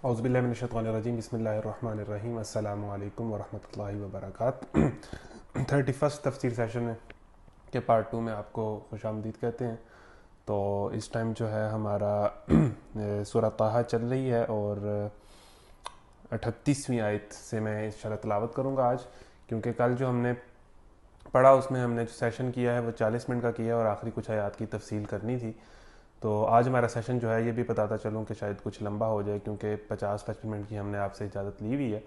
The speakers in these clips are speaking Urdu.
اعوذ باللہ من الشیطان الرجیم بسم اللہ الرحمن الرحیم السلام علیکم ورحمۃ اللہ وبرکاتہ 31 تفسیر سیشن کے پارٹ 2 میں آپ کو خوش آمدید کہتے ہیں۔ تو اس ٹائم جو ہے ہمارا سورہ طٰہٰ چل رہی ہے اور 38ویں آیت سے میں انشاءاللہ تلاوت کروں گا آج، کیونکہ کل جو ہم نے پڑھا اس میں ہم نے جو سیشن کیا ہے وہ 40 منٹ کا کیا ہے اور آخری کچھ آیات کی تفصیل کرنی تھی۔ تو آج ہمارا سیشن جو ہے یہ بھی بتاتا چلوں کہ شاید کچھ لمبا ہو جائے، کیونکہ 50-55 منٹ کی ہم نے آپ سے اجازت لی ہوئی ہے۔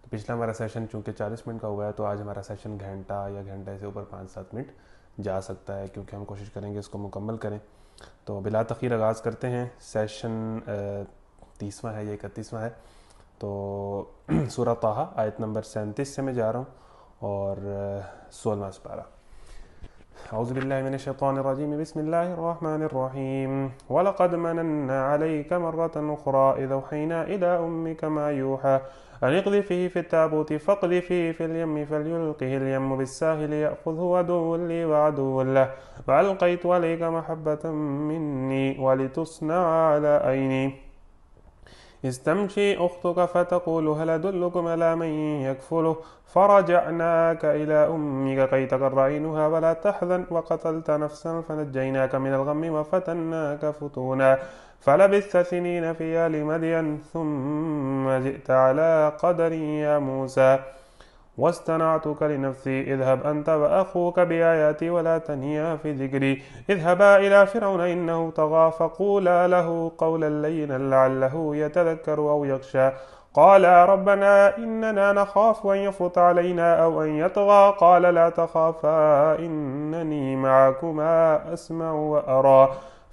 تو پچھلا ہمارا سیشن چونکہ 40 منٹ کا ہوا ہے تو آج ہمارا سیشن گھنٹہ یا گھنٹے سے اوپر 5-7 منٹ جا سکتا ہے، کیونکہ ہم کوشش کریں گے اس کو مکمل کریں۔ تو بلا تاخیر آغاز کرتے ہیں۔ سیشن 30واں ہے یا 31واں ہے۔ تو سورہ طٰہٰ آیت نمبر 37 سے میں جا رہا ہوں اور 16واں سپارہ۔ اعوذ باللہ من الشیطان الرجیم بسم اللہ الرحمن الرحیم وَلَقَدْ مَنَنَّا عَلَيْكَ مَرَّةً أُخْرَىٰ إِذْ أَوْحَيْنَا إِلَىٰ أُمِّكَ مَا يُوحَىٰ أَنِ اقْذِفِيهِ فِي التَّابُوتِ فَاقْذِفِيهِ فِي الْيَمِّ فَلْيُلْقِهِ الْيَمُّ بِالسَّاحِلِ يَأْخُذْهُ عَدُوٌّ لِّي وَعَدُوٌّ لَّهُ وَأَلْقَيْتُ عَلَيْكَ مَحَبَّةً مِّنِّي وَلِتُصْنَعَ عَلَىٰ عَيْنِي إذ تمشي أختك فتقول هل أدلكم على من يكفله فرجعناك إلى أمك كي تقر عينها ولا تحزن وقتلت نفسا فنجيناك من الغم وفتناك فتونا فلبثت سنين في آل مدين ثم جئت على قدر يا موسى واصطنعتك لنفسي اذهب أنت وأخوك بآياتي ولا تنيا في ذكري اذهبا إلى فرعون إنه طغى فقولا له قولا لينا لعله يتذكر أو يخشى قال ربنا إننا نخاف أن يفرط علينا أو أن يطغى قال لا تخافا إنني معكما أسمع وأرى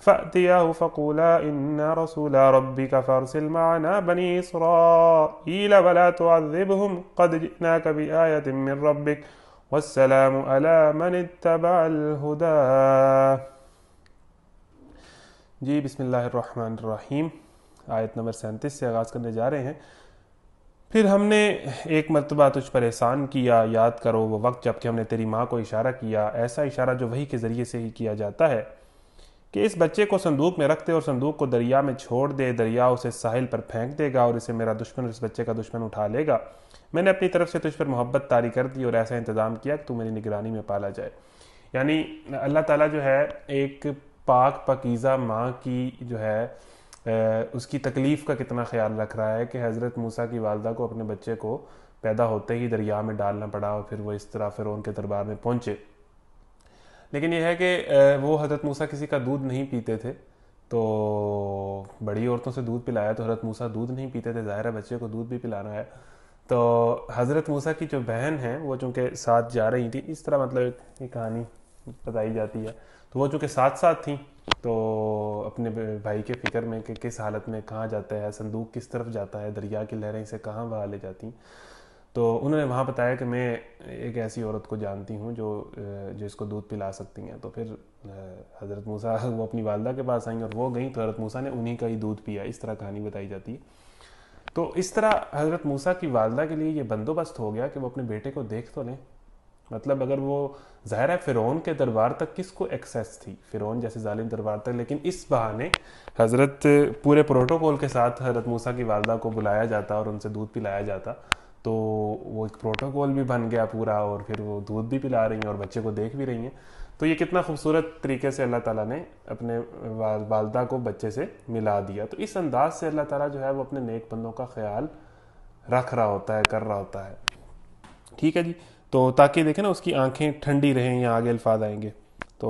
فأتياه فقولا إنا رسول ربك فارسل معنا بني إسرائيل ولا تعذبهم قد جئناك بآية من ربك والسلام على من اتبع الهدى۔ جی بسم اللہ الرحمن الرحیم، آیت نمبر 37 سے آغاز کرنے جا رہے ہیں۔ پھر ہم نے ایک مرتبہ تجھ پر احسان کیا، یاد کرو وہ وقت جب کہ ہم نے تیری ماں کو اشارہ کیا، ایسا اشارہ جو وحی کے ذریعے سے ہی کیا جاتا ہے، کہ اس بچے کو صندوق میں رکھ دے اور صندوق کو دریا میں چھوڑ دے، دریا اسے ساحل پر پھینک دے گا اور اسے میرا دشمن اور اس بچے کا دشمن اٹھا لے گا۔ میں نے اپنی طرف سے تجھ پر محبت طاری کر دی اور ایسا انتظام کیا کہ تو میری نگرانی میں پالا جائے۔ یعنی اللہ تعالیٰ جو ہے ایک پاک پاکیزہ ماں کی جو ہے اس کی تکلیف کا کتنا خیال رکھ رہا ہے کہ حضرت موسیٰ کی والدہ کو اپنے بچے کو پیدا ہوتے ہی دریا میں ڈالنا پڑا اور پھر وہ اس طرح فرعون کے دربار میں پہنچے۔ لیکن یہ ہے کہ وہ حضرت موسیٰ کسی کا دودھ نہیں پیتے تھے، تو بڑی عورتوں سے دودھ پلایا تو حضرت موسیٰ دودھ نہیں پیتے تھے، ظاہر ہے بچے کو دودھ بھی پلانا ہے۔ تو حضرت موسیٰ کی جو بہن ہیں وہ چونکہ ساتھ جا رہی تھیں، اس طرح مطلب یہ کہانی بتائی جاتی ہے، تو وہ چونکہ ساتھ ساتھ تھیں تو اپنے بھائی کے فکر میں کہ کس حالت میں کہاں جاتا ہے، صندوق کس طرف جاتا ہے، دریا کی لہریں اسے کہاں بہا لے جاتی ہیں، تو انہوں نے وہاں بتایا کہ میں ایک ایسی عورت کو جانتی ہوں جو اس کو دودھ پلا سکتی ہیں۔ تو پھر حضرت موسیٰ وہ اپنی والدہ کے پاس آئیں اور وہ گئیں تو حضرت موسیٰ نے انہی کا ہی دودھ پیا، اس طرح کہانی بتائی جاتی ہے۔ تو اس طرح حضرت موسیٰ کی والدہ کے لیے یہ بندوبست ہو گیا کہ وہ اپنے بیٹے کو دیکھ تو لیں، مطلب اگر وہ ظاہر ہے فرعون کے دربار تک کس کو ایکسیس تھی، فرعون جیسے ظالم دربار تک، لیکن اس بہانے حضرت پورے پروٹوکول کے ساتھ حضرت موسیٰ کی والدہ کو بلایا جاتا اور ان سے دودھ پلایا جاتا، تو وہ ایک پروٹوکول بھی بن گیا پورا، اور پھر وہ دودھ بھی پلا رہی ہیں اور بچے کو دیکھ بھی رہی ہیں۔ تو یہ کتنا خوبصورت طریقے سے اللہ تعالیٰ نے اپنے والدہ کو بچے سے ملا دیا۔ تو اس انداز سے اللہ تعالیٰ جو ہے وہ اپنے نیک بندوں کا خیال رکھ رہا ہوتا ہے، کر رہا ہوتا ہے، ٹھیک ہے جی۔ تو تاکہ دیکھیں نا اس کی آنکھیں ٹھنڈی رہیں، یا آگے الفاظ آئیں گے۔ تو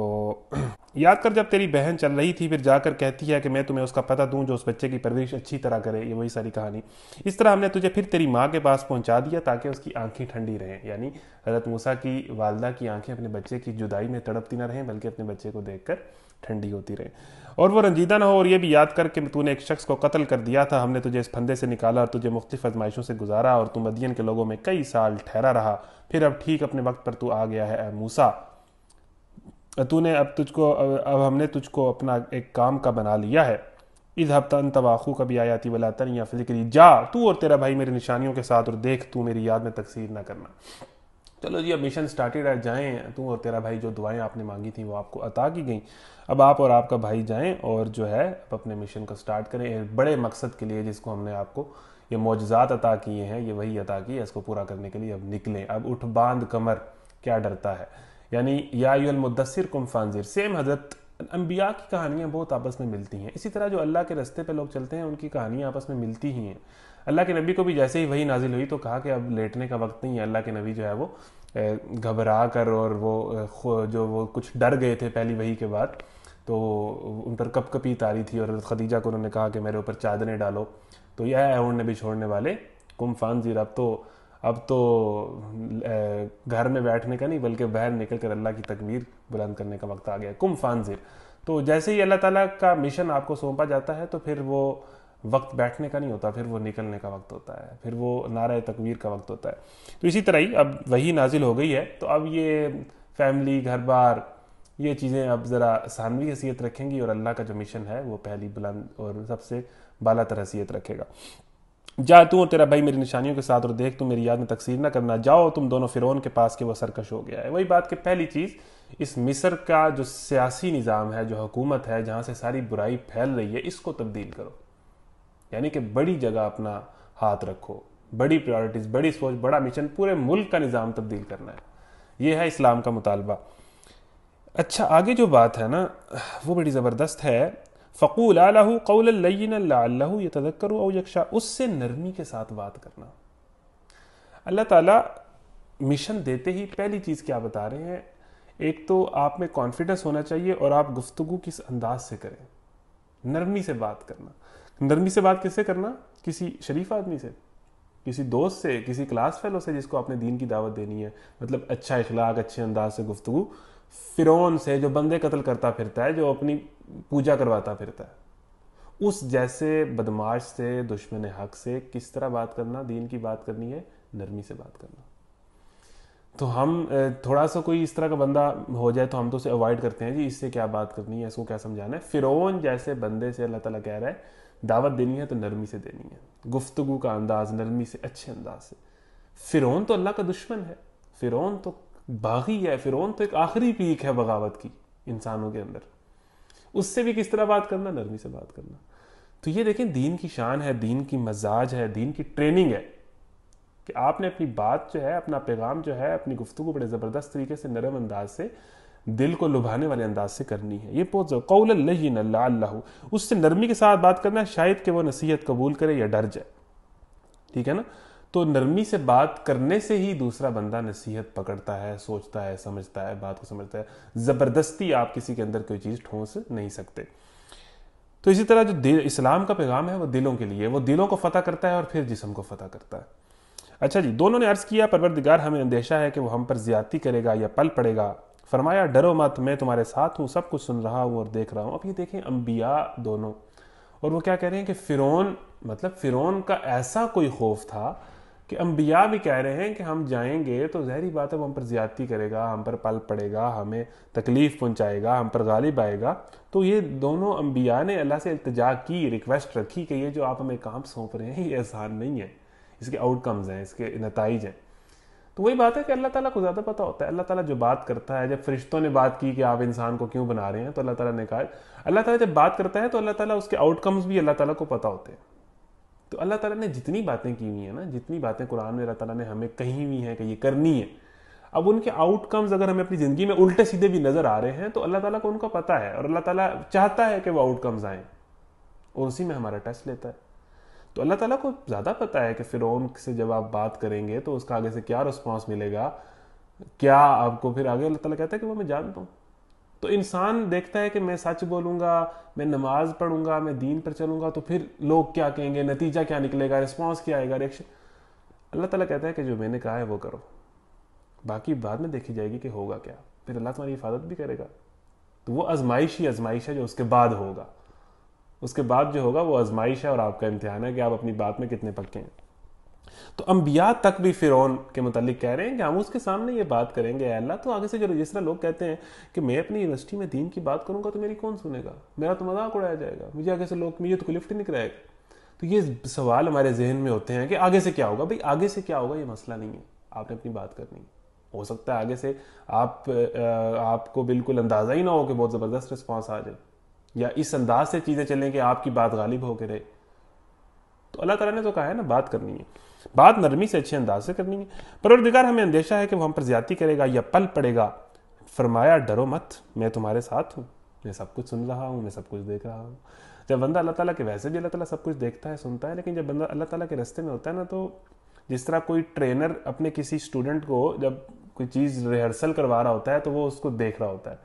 یاد کر جب تیری بہن چل رہی تھی، پھر جا کر کہتی ہے کہ میں تمہیں اس کا پتہ دوں جو اس بچے کی پرورش اچھی طرح کرے، یہ وہی ساری کہانی۔ اس طرح ہم نے تجھے پھر تیری ماں کے پاس پہنچا دیا تاکہ اس کی آنکھیں ٹھنڈی رہیں، یعنی حضرت موسیٰ کی والدہ کی آنکھیں اپنے بچے کی جدائی میں تڑپتی نہ رہیں بلکہ اپنے بچے کو دیکھ کر ٹھنڈی ہوتی رہیں، اور وہ رنجیدہ نہ ہو۔ اور یہ بھی یاد کر کہ تو نے ایک شخص کو قتل کر دیا تھا، ہم نے تجھے اس پھندے سے نکالا اور تجھے مختلف آزمائشوں سے گزارا، اور تو مدین کے لوگوں میں کئی سال ٹھہرا رہا، پھر اب ٹھیک اپنے وقت پر تو آ گیا ہے اے موسیٰ، اب ہم نے تجھ کو اپنا ایک کام کا بنا لیا ہے۔ اذهب انت واخوك بآیاتی ولا تنیا فی ذکری، جا تو اور تیرا بھائی میری نشانیوں کے ساتھ اور دیکھ تو میری یاد میں تقصیر نہ کرنا۔ چلو جی اب مشن سٹارٹیڈ ہے، جائیں، تو اور تیرا بھائی جو دعائیں آپ نے مانگی تھیں وہ آپ کو عطا کی گئیں، اب آپ اور آپ کا بھائی جائیں اور جو ہے اب اپنے مشن کو سٹارٹ کریں ایک بڑے مقصد کے لیے جس کو ہم نے آپ کو یہ معجزات عطا کیے ہیں، یہ وہی عطا کی ہے، اس کو پورا کرنے کے لیے اب نکلیں، اب اٹھ باندھ کمر، کیا ڈرتا ہے؟ یعنی یا ایھا المدثر قم فانذر، سیم حضرت انبیاء کی کہانیاں بہت آپس میں ملتی ہیں، اسی طرح جو اللہ کے رستے پہ لوگ چلتے ہیں ان کی کہانیاں آپس میں ملتی ہی ہیں۔ اللہ کے نبی کو بھی جیسے ہی وہی نازل ہوئی تو کہا کہ اب لیٹنے کا وقت نہیں ہے، اللہ کے نبی جو ہے وہ گھبرا کر اور وہ جو وہ کچھ ڈر گئے تھے پہلی وحی کے بعد، تو ان پر کپ کپی تاری تھی اور حضرت خدیجہ کو انہوں نے کہا کہ میرے اوپر چادریں ڈالو، تو یہ ہے اونڈنے بھی چھوڑنے والے قم فانذر، اب تو گھر میں بیٹھنے کا نہیں بلکہ باہر نکل کر اللہ کی تکبیر بلند کرنے کا وقت آ گیا، قم فانذر۔ تو جیسے ہی اللہ تعالیٰ کا مشن آپ کو سونپا جاتا ہے تو پھر وہ وقت بیٹھنے کا نہیں ہوتا، پھر وہ نکلنے کا وقت ہوتا ہے، پھر وہ نعرہ تکبیر کا وقت ہوتا ہے۔ تو اسی طرح ہی اب وہی نازل ہو گئی ہے تو اب یہ فیملی، گھر بار، یہ چیزیں اب ذرا ثانوی حیثیت رکھیں گی اور اللہ کا جو مشن ہے وہ پہلی بلند اور سب سے بالا تر حیثیت رکھے گا۔ جا تو اور تیرا بھائی میری نشانیوں کے ساتھ اور دیکھ تم میری یاد میں تقصیر نہ کرنا، جاؤ تم دونوں فرعون کے پاس کہ وہ سرکش ہو گیا ہے۔ وہی بات کہ پہلی چیز اس مصر کا جو سیاسی نظام ہے، جو حکومت ہے جہاں سے ساری برائی پھیل رہی ہے، اس کو تبدیل کرو، یعنی کہ بڑی جگہ اپنا ہاتھ رکھو، بڑی پریورٹیز، بڑی سوچ، بڑا مشن، پورے ملک کا نظام تبدیل کرنا ہے، یہ ہے اسلام کا مطالبہ۔ اچھا آگے جو بات ہے نا وہ بڑی زبردست ہے، فَقُولَا لَهُ قَوْلًا لَيِّنًا لَعَلَّهُ يَتَذَكَّرُ أَوْ يَخْشَىٰ، اس سے نرمی کے ساتھ بات کرنا۔ اللہ تعالیٰ مشن دیتے ہی پہلی چیز کیا بتا رہے ہیں، ایک تو آپ میں کانفیڈنس ہونا چاہیے اور آپ گفتگو کس انداز سے کریں، نرمی سے بات کرنا۔ نرمی سے بات کس سے کرنا؟ کسی شریف آدمی سے، کسی دوست سے، کسی کلاس فیلو سے جس کو اپنے دین کی دعوت دینی ہے، مطلب اچھا اخلاق، اچھے انداز سے گفتگو۔ فرعون سے جو بندے قتل کرتا پھرتا ہے، جو اپنی پوجا کرواتا پھرتا ہے، اس جیسے بدماش سے، دشمن حق سے کس طرح بات کرنا؟ دین کی بات کرنی ہے، نرمی سے بات کرنا۔ تو ہم تھوڑا سا کوئی اس طرح کا بندہ ہو جائے تو ہم تو اسے اوائڈ کرتے ہیں، جی اس سے کیا بات کرنی ہے، اس کو کیا سمجھانا ہے۔ فرعون جیسے بندے سے اللہ تعالیٰ کہہ رہا ہے دعوت دینی ہے تو نرمی سے دینی ہے، گفتگو کا انداز نرمی سے، اچھے انداز سے۔ فرعون تو اللہ کا دشمن ہے، فرعون تو باغی ہے، فرعون تو ایک آخری پیک ہے بغاوت کی انسانوں کے اندر، اس سے بھی کس طرح بات کرنا؟ نرمی سے بات کرنا۔ تو یہ دیکھیں دین کی شان ہے، دین کی مزاج ہے، دین کی ٹریننگ ہے کہ آپ نے اپنی بات جو ہے، اپنا پیغام جو ہے، اپنی گفتگو بڑے زبردست طریقے سے، نرم انداز سے، دل کو لبھانے والے انداز سے کرنی ہے۔ یہ بہت قول اللین لعلہ، اس سے نرمی کے ساتھ بات کرنا ہے، شاید کہ وہ نصیحت قبول کرے یا ڈر جائے، ٹھیک ہے نا؟ تو نرمی سے بات کرنے سے ہی دوسرا بندہ نصیحت پکڑتا ہے، سوچتا ہے، سمجھتا ہے، بات کو سمجھتا ہے۔ زبردستی آپ کسی کے اندر کوئی چیز ٹھونس نہیں سکتے۔ تو اسی طرح جو اسلام کا پیغام ہے وہ دلوں کے لیے، وہ دلوں کو فتح کرتا ہے اور پھر جسم کو فتح کرتا ہے۔ اچھا جی، دونوں نے عرض کیا پروردگار ہمیں اندیشہ ہے کہ وہ ہم پر زیادتی کرے گا یا پل پڑے گا۔ فرمایا ڈرو مت، میں تمہارے ساتھ ہوں، سب کچھ سن رہا ہوں اور دیکھ رہا ہوں۔ اب یہ دیکھیں انبیاء دونوں، اور وہ کیا کہہ رہے ہیں کہ فرعون، مطلب فرعون کا ایسا کوئی خوف تھا کہ انبیاء بھی کہہ رہے ہیں کہ ہم جائیں گے تو ظاہری بات ہے وہ ہم پر زیادتی کرے گا، ہم پر پل پڑے گا، ہمیں تکلیف پہنچائے گا، ہم پر غالب آئے گا۔ تو یہ دونوں انبیاء نے اللہ سے التجا کی، ریکویسٹ رکھی کہ یہ جو آپ ہمیں کام سونپ رہے ہیں یہ آسان نہیں ہے، اس کے آؤٹ کمز ہیں، اس کے نتائج ہیں۔ تو وہی بات ہے کہ اللہ تعالیٰ کو زیادہ پتہ ہوتا ہے۔ اللہ تعالیٰ جو بات کرتا ہے، جب فرشتوں نے بات کی کہ آپ انسان کو کیوں بنا رہے ہیں تو اللہ تعالیٰ نے کہا، اللہ تعالیٰ جب بات کرتا ہے تو اللہ تعالیٰ اس کے آؤٹ کمز بھی اللہ تعالیٰ کو پتہ ہوتے ہیں۔ تو اللہ تعالیٰ نے جتنی باتیں کی ہوئی ہیں نا، جتنی باتیں قرآن میں اللہ تعالیٰ نے ہمیں کہی ہوئی ہیں کہ یہ کرنی ہے، اب ان کے آؤٹ کمز اگر ہمیں اپنی زندگی میں الٹے سیدھے بھی نظر آ رہے ہیں تو اللہ تعالیٰ کو ان کا پتہ ہے، اور اللہ تعالیٰ چاہتا ہے کہ وہ آؤٹ کمز آئیں اور اسی میں ہمارا ٹیسٹ لیتا ہے۔ تو اللہ تعالیٰ کو زیادہ پتہ ہے کہ فرعون سے جب آپ بات کریں گے تو اس کا آگے سے کیا رسپانس ملے گا، کیا آپ کو پھر آگے اللہ تعالیٰ کہتا ہے کہ وہ میں جانتا ہوں۔ تو انسان دیکھتا ہے کہ میں سچ بولوں گا، میں نماز پڑھوں گا، میں دین پر چلوں گا تو پھر لوگ کیا کہیں گے، نتیجہ کیا نکلے گا، رسپانس کیا آئے گا، ریئیکشن۔ اللہ تعالیٰ کہتا ہے کہ جو میں نے کہا ہے وہ کرو، باقی بعد میں دیکھی جائے گی کہ ہوگا کیا، پھر اللہ تمہاری حفاظت بھی کرے گا۔ تو وہ آزمائش ہے جو اس کے بعد ہوگا، اس کے بعد جو ہوگا وہ آزمائش ہے اور آپ کا امتحان ہے کہ آپ اپنی بات میں کتنے پکے ہیں۔ تو انبیاء تک بھی فرعون کے متعلق کہہ رہے ہیں کہ ہم اس کے سامنے یہ بات کریں گے اے اللہ، تو آگے سے جو جس طرح لوگ کہتے ہیں کہ میں اپنی یونیورسٹی میں دین کی بات کروں گا تو میری کون سنے گا، میرا تو مذاق اڑایا جائے گا، مجھے آگے سے لوگ مجھے تو لفٹ نہیں کرائے گا۔ تو یہ سوال ہمارے ذہن میں ہوتے ہیں کہ آگے سے کیا ہوگا۔ بھئی آگے سے کیا ہوگا یہ مسئلہ نہیں ہے، آپ نے اپنی بات کرنی ہے۔ ہو سکتا ہے آگے سے آپ کو بالکل اندازہ ہی نہ ہو کہ بہت زبردست رسپانس آ جائے، یا اس انداز سے چیزیں چلیں کہ آپ کی بات غالب ہو کے رہے. تو اللہ تعالیٰ نے تو کہا ہے نا بات کرنی ہے، بات نرمی سے اچھے انداز سے کرنی ہے. پروردگار ہمیں اندیشہ ہے کہ وہ ہم پر زیادتی کرے گا یا پل پڑے گا. فرمایا ڈرو مت، میں تمہارے ساتھ ہوں، میں سب کچھ سن رہا ہوں، میں سب کچھ دیکھ رہا ہوں. جب بندہ اللہ تعالیٰ کے، ویسے بھی اللہ تعالیٰ سب کچھ دیکھتا ہے سنتا ہے، لیکن جب بندہ اللہ تعالیٰ کے راستے میں ہوتا ہے نا، تو جس طرح کوئی ٹرینر اپنے کسی اسٹوڈنٹ کو جب کوئی چیز ریہرسل کروا رہا ہوتا ہے تو وہ اس کو دیکھ رہا ہوتا ہے،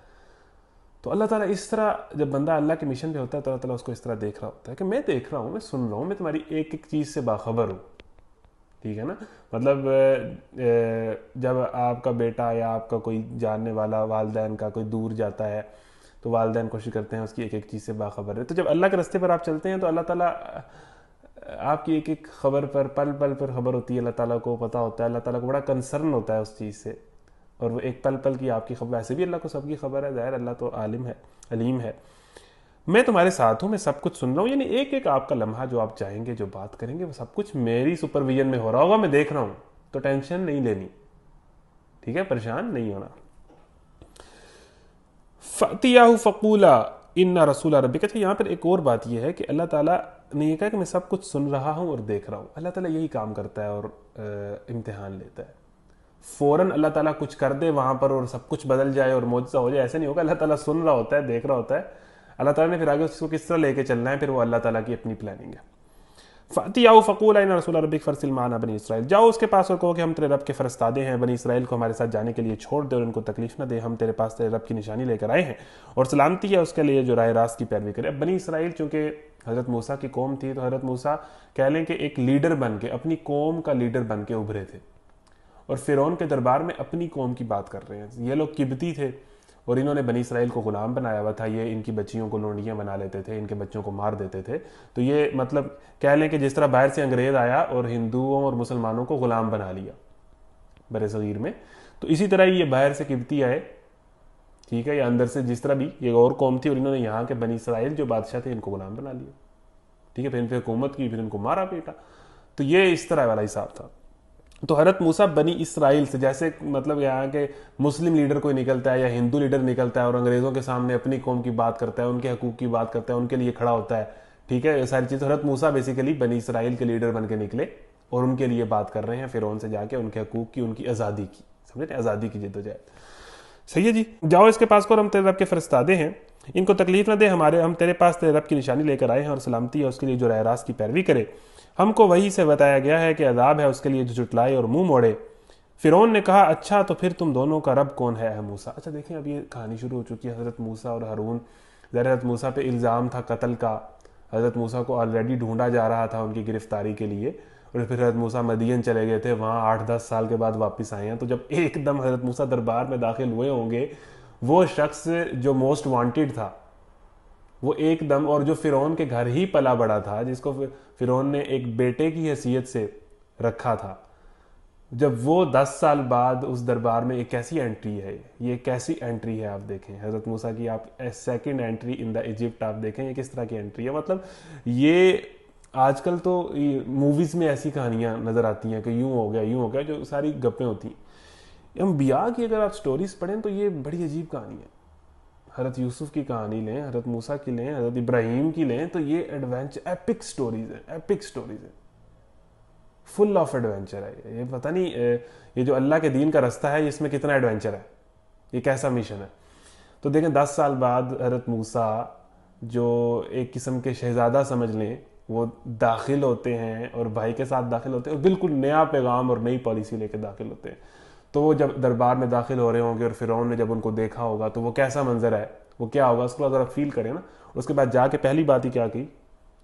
تو اللہ تعالیٰ اس طرح جب بندہ اللہ کے مشن پہ ہوتا ہے تو اللہ تعالیٰ اس کو اس طرح دیکھ رہا ہوتا ہے کہ میں دیکھ رہا ہوں، میں سن رہا ہوں، میں تمہاری ایک ایک چیز سے باخبر ہوں. ٹھیک ہے نا. مطلب جب آپ کا بیٹا یا آپ کا کوئی جاننے والا والدین کا کوئی دور جاتا ہے تو والدین کوشش کرتے ہیں اس کی ایک ایک چیز سے باخبر ہے. تو جب اللہ کے راستے پر آپ چلتے ہیں تو اللہ تعالیٰ آپ کی ایک ایک خبر پر، پل پل پر خبر ہوتی ہے، اللہ تعالیٰ کو پتہ ہوتا ہے، اللہ تعالیٰ کو بڑا کنسرن ہوتا ہے اس چیز سے، اور وہ ایک پل پل کی آپ کی خبر. ویسے بھی اللہ کو سب کی خبر ہے، ظاہر اللہ تو عالم ہے، علیم ہے. میں تمہارے ساتھ ہوں، میں سب کچھ سن رہا ہوں. یعنی ایک ایک آپ کا لمحہ جو آپ چاہیں گے، جو بات کریں گے، وہ سب کچھ میری سپرویژن میں ہو رہا ہوگا، میں دیکھ رہا ہوں. تو ٹینشن نہیں لینی، ٹھیک ہے، پریشان نہیں ہونا. فَأْتِيَاهُ فَقُولَا إِنَّ رَسُولَ رَبِّكَ. اچھا یہاں پر ایک اور بات یہ ہے کہ اللہ تعالیٰ نے یہ کہا کہ میں سب کچھ سن رہا ہوں اور دیکھ رہا ہوں. اللہ تعالیٰ یہی کام کرتا ہے اور امتحان لیتا ہے. فوراً اللہ تعالیٰ کچھ کر دے وہاں پر اور سب کچھ بدل جائے اور معجزہ ہو جائے، ایسا نہیں ہوگا. اللہ تعالیٰ سن رہا ہوتا ہے، دیکھ رہا ہوتا ہے. اللہ تعالیٰ نے پھر آگے اس کو کس طرح لے کے چلنا ہے، پھر وہ اللہ تعالیٰ کی اپنی پلاننگ ہے. فَأْتِيَاهُ فَقُولَا إِنَّ رَسُولَ رَبِّكَ فَأَرْسِلْ مَعَنَا بَنِي إِسرائیل. جاؤ اس کے پاس اور کہو کہ ہم تیرے رب کے فرستادے ہیں، بنی اسرائیل کو ہمارے ساتھ جانے کے لیے چھوڑ دے اور ان کو تکلیف نہ دے. ہم تیرے پاس تیرے رب کی نشانی لے کر آئے ہیں اور سلامتی ہے اس کے لیے جو راہ راست کی پیروی کرے. اب بنی اسرائیل چونکہ حضرت موسیٰ کی قوم تھی، تو حضرت موسیٰ کہہ لیں کہ ایک لیڈر بن کے، اپنی قوم کا لیڈر بن کے ابھرے تھے اور فرعون کے دربار میں اپنی قوم کی بات کر رہے ہیں. یہ لوگ قبطی تھے اور انہوں نے بنی اسرائیل کو غلام بنایا ہوا تھا. یہ ان کی بچیوں کو لونڈیاں بنا لیتے تھے، ان کے بچوں کو مار دیتے تھے. تو یہ مطلب کہہ لیں کہ جس طرح باہر سے انگریز آیا اور ہندوؤں اور مسلمانوں کو غلام بنا لیا بر صغیر میں، تو اسی طرح یہ باہر سے قبطی آئے، ٹھیک ہے، یا اندر سے جس طرح بھی یہ اور قوم تھی اور انہوں نے یہاں کے بنی اسرائیل جو بادشاہ تھے ان کو غلام بنا لیا. ٹھیک ہے، پھر ان پہ حکومت کی، پھر ان کو مارا پیٹا. تو یہ اس طرح والا حساب تھا. تو حضرت موسیٰ بنی اسرائیل سے، جیسے مطلب یہاں کے مسلم لیڈر کوئی نکلتا ہے یا ہندو لیڈر نکلتا ہے اور انگریزوں کے سامنے اپنی قوم کی بات کرتا ہے، ان کے حقوق کی بات کرتا ہے، ان کے لیے کھڑا ہوتا ہے، ٹھیک ہے، یہ ساری چیز. حضرت موسیٰ بیسیکلی بنی اسرائیل کے لیڈر بن کے نکلے اور ان کے لیے بات کر رہے ہیں فرعون سے جا کے، ان کے حقوق کی، ان کی آزادی کی، سمجھے، آزادی کی جدوجہد. صحیح ہے جی. جاؤ اس کے پاس کو، ہم تیرے رب کے فرستادے ہیں، ان کو تکلیف نہ دے. ہم تیرے پاس تیرے رب کی نشانی لے کر آئے ہیں اور سلامتی ہے اس کے لیے جو راہ راست کی پیروی کرے. ہم کو وہی سے بتایا گیا ہے کہ عذاب ہے اس کے لیے جو جھٹلائے اور منہ موڑے. فرعون نے کہا اچھا تو پھر تم دونوں کا رب کون ہے اے موسیٰ. اچھا دیکھیں اب یہ کہانی شروع ہو چکی ہے حضرت موسیٰ اور ہارون. حضرت موسیٰ پہ الزام تھا قتل کا، حضرت موسیٰ کو آلریڈی ڈھونڈا جا رہا تھا ان کی گرفتاری کے لیے، اور پھر حضرت موسیٰ مدین چلے گئے تھے، وہاں 8-10 سال کے بعد واپس آئے ہیں. تو جب ایک دم حضرت موسیٰ دربار میں داخل ہوئے ہوں گے، وہ شخص جو موسٹ وانٹیڈ تھا وہ ایک دم، اور جو فرعون کے گھر ہی پلا بڑا تھا، جس کو فرعون نے ایک بیٹے کی حیثیت سے رکھا تھا، جب وہ 10 سال بعد اس دربار میں ایک کیسی انٹری ہے، یہ کیسی انٹری ہے آپ دیکھیں حضرت موسیٰ کی. آپ second entry in the Egypt آپ دیکھیں یہ کس طرح کی انٹری ہے. مطلب یہ آج کل تو موویز میں ایسی کہانیاں نظر آتی ہیں کہ یوں ہو گیا، جو ساری گپیں ہوتی ہیں. انبیاء کی اگر آپ سٹوریز پڑھیں تو یہ بڑی عجیب کہانی ہے. حضرت یوسف کی کہانی لیں، حضرت موسیٰ کی لیں، حضرت ابراہیم کی لیں، تو یہ ایڈونچر ایپک سٹوریز ہیں، فل آف ایڈونچر ہے. یہ پتہ نہیں یہ جو اللہ کے دین کا رستہ ہے اس میں کتنا ایڈونچر ہے، یہ کیسا مشن ہے. تو دیکھیں 10 سال بعد حضرت موسیٰ جو ایک قسم کے شہزادہ سمجھ لیں، وہ داخل ہوتے ہیں اور بھائی کے ساتھ داخل ہوتے ہیں اور بالکل نیا پیغام اور نئی پالیسی لے کے داخل ہوتے ہیں. تو وہ جب دربار میں داخل ہو رہے ہوں گے اور فرعون نے جب ان کو دیکھا ہوگا تو وہ کیسا منظر ہے، وہ کیا ہوگا، اس کو اگر آپ فیل کریں نا. اس کے بعد جا کے پہلی بات ہی کیا کی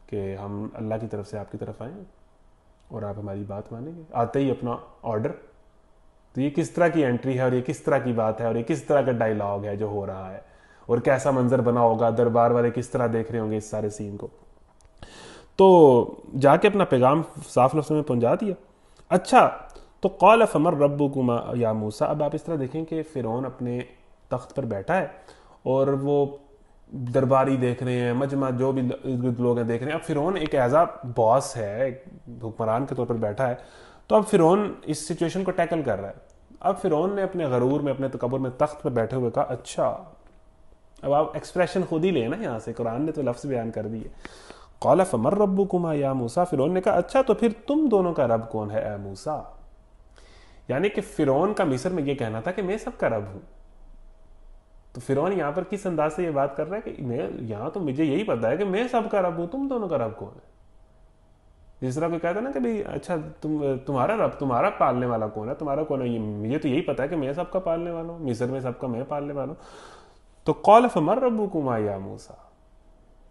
کہ ہم اللہ کی طرف سے آپ کی طرف آئیں اور آپ ہماری بات مانیں گے، آتے ہی اپنا آرڈر. تو یہ کس طرح کی انٹری ہے اور یہ کس طرح کی بات ہے اور یہ کس طرح کا ڈائلاگ ہے جو ہو رہا ہے، اور کیسا منظر بنا ہوگا، دربار والے کس طرح دیکھ رہے ہوں گے اس سارے سین کو. تو جا کے اپنا پیغام صاف لفظوں میں پہنچا دیا. اچھا تو قال فمن ربکما یا موسیٰ. اب آپ اس طرح دیکھیں کہ فرعون اپنے تخت پر بیٹھا ہے اور وہ درباری دیکھ رہے ہیں، مجمع جو بھی لوگ ہیں دیکھ رہے ہیں. اب فرعون ایک ایز اے باس ہے، حکمران کے طور پر بیٹھا ہے. تو اب فرعون اس سچویشن کو ٹیکل کر رہا ہے. اب فرعون نے اپنے غرور میں، اپنے تکبر میں تخت پہ بیٹھے ہوئے کہا اچھا، اب آپ ایکسپریشن خود ہی لیں نا یہاں سے، قرآن نے تو لفظ بیان کر دیے. قال فمن ربکما یا موسیٰ، فرعون نے کہا اچھا تو پھر تم دونوں کا رب کون ہے اے موسیٰ. یعنی کہ فرعون کا مصر میں یہ کہنا تھا کہ میں سب کا رب ہوں. تو فرعون یہاں پر کس انداز سے یہ بات کر رہا ہے کہ میں یہاں تو مجھے یہی پتا ہے کہ میں سب کا رب ہوں، تم دونوں کا رب کون ہے. جس طرح کوئی کہتا ہے نا کہ بھائی اچھا تمہارا رب، تمہارا پالنے والا کون ہے، تمہارا کون ہے، مجھے تو یہی پتا ہے کہ میں سب کا پالنے والا ہوں، مصر میں سب کا میں پالنے والا ہوں. تو قال فمن ربکما یا موسیٰ،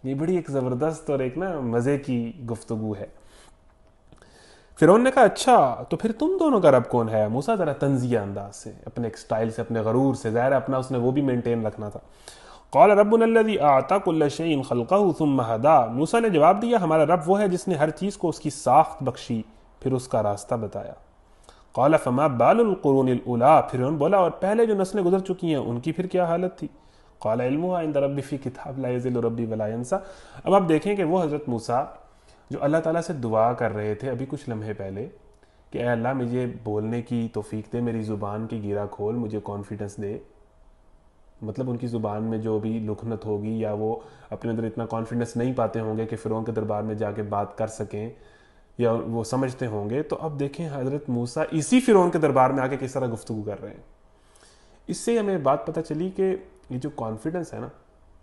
یہ بڑی ایک زبردست اور ایک نا مزے کی گفتگو ہے. فرعون نے کہا اچھا تو پھر تم دونوں کا رب کون ہے موسیٰ، ذرا طنزیہ انداز سے، اپنے ایک سٹائل سے، اپنے غرور سے، ظاہر اپنا اس نے وہ بھی مینٹین رکھنا تھا. قال ربنا الذي اعطى كل شيء خلقه ثم هدى، موسیٰ نے جواب دیا ہمارا رب وہ ہے جس نے ہر چیز کو اس کی ساخت بخشی پھر اس کا راستہ بتایا. قال فما بال القرون الاولى، فرعون بولا اور پہلے جو نسلیں گزر چکی ہیں ان کی پھر کیا حالت تھی. قال علمها عند ربي في كتاب لا يضل ربي ولا ينسى. اب آپ دیکھیں کہ وہ حضرت موسیٰ جو اللہ تعالیٰ سے دعا کر رہے تھے ابھی کچھ لمحے پہلے کہ اے اللہ مجھے بولنے کی توفیق دے، میری زبان کی گیرا کھول، مجھے کانفیڈنس دے. مطلب ان کی زبان میں جو بھی لکھنت ہوگی یا وہ اپنے اندر اتنا کانفیڈنس نہیں پاتے ہوں گے کہ فرعون کے دربار میں جا کے بات کر سکیں یا وہ سمجھتے ہوں گے. تو اب دیکھیں حضرت موسیٰ اسی فرعون کے دربار میں آ کے کس طرح گفتگو کر رہے ہیں. اس سے ہمیں بات پتہ چلی کہ یہ جو کانفیڈنس ہے نا،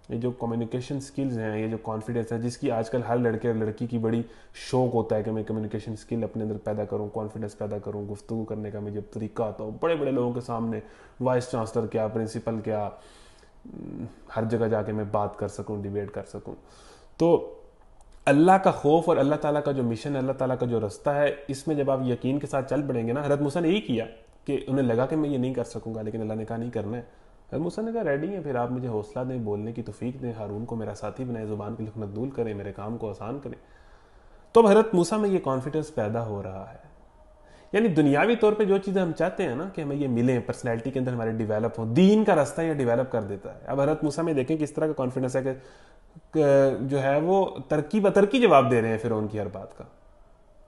یہ جو کمیونیکیشن سکلز ہیں، یہ جو کانفیڈنس ہے جس کی آج کل ہر لڑکے اور لڑکی کی بڑی شوق ہوتا ہے کہ میں کمیونیکیشن سکل اپنے اندر پیدا کروں، کانفیڈنس پیدا کروں، گفتگو کرنے کا مجھے طریقہ آتا ہو، بڑے بڑے لوگوں کے سامنے، وائس چانسلر کیا، پرنسپل کیا، ہر جگہ جا کے میں بات کر سکوں، ڈیبیٹ کر سکوں. تو اللہ کا خوف اور اللہ تعالیٰ کا جو مشن ہے، اللہ تعالیٰ کا جو رستہ ہے، اس میں جب آپ یقین کے ساتھ چل پڑیں گے نا، حضرت موسیٰ نے یہی کیا کہ انہیں لگا کہ میں یہ نہیں کر سکوں گا، لیکن اللہ نے کہا نہیں کرنا ہے. حضرت موسیٰ نے کہا ریڈی ہیں، پھر آپ مجھے حوصلہ دیں، بولنے کی توفیق دیں، ہارون کو میرا ساتھی بنائیں، زبان کی لکھنت دور کریں، میرے کام کو آسان کریں. تو اب حضرت موسیٰ میں یہ کانفیڈنس پیدا ہو رہا ہے. یعنی دنیاوی طور پہ جو چیزیں ہم چاہتے ہیں نا کہ ہمیں یہ ملیں، پرسنالٹی کے اندر ہمارے ڈیولپ ہوں، دین کا راستہ یہ ڈیولپ کر دیتا ہے. اب حضرت موسیٰ میں دیکھیں کس طرح کا کانفیڈنس ہے کہ جو ہے وہ ترقی بترقی جواب دے رہے ہیں فرعون کی ہر بات کا،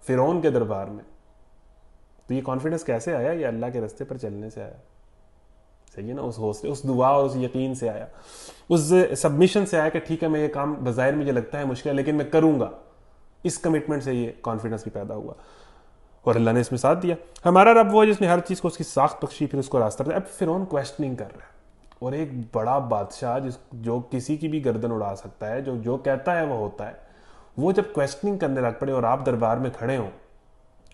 فرعون کے دربار میں. تو یہ کانفیڈنس کیسے آیا؟ یہ اللہ کے راستے پر چلنے سے آیا. صحیح ہے نا، اس حوصلے، اس دعا اور اس یقین سے آیا، اس سبمیشن سے آیا کہ ٹھیک ہے میں یہ کام بظاہر مجھے لگتا ہے مشکل ہے لیکن میں کروں گا. اس کمٹمنٹ سے یہ کانفیڈنس بھی پیدا ہوا اور اللہ نے اس میں ساتھ دیا. ہمارا رب وہ ہے جس نے ہر چیز کو اس کی ساخت بخشی پھر اس کو راستہ دیا. اب فرعون کویسچننگ کر رہا ہے، اور ایک بڑا بادشاہ جو کسی کی بھی گردن اڑا سکتا ہے، جو کہتا ہے وہ ہوتا ہے، وہ جب کویسچننگ کرنے لگ پڑے اور آپ دربار میں کھڑے ہوں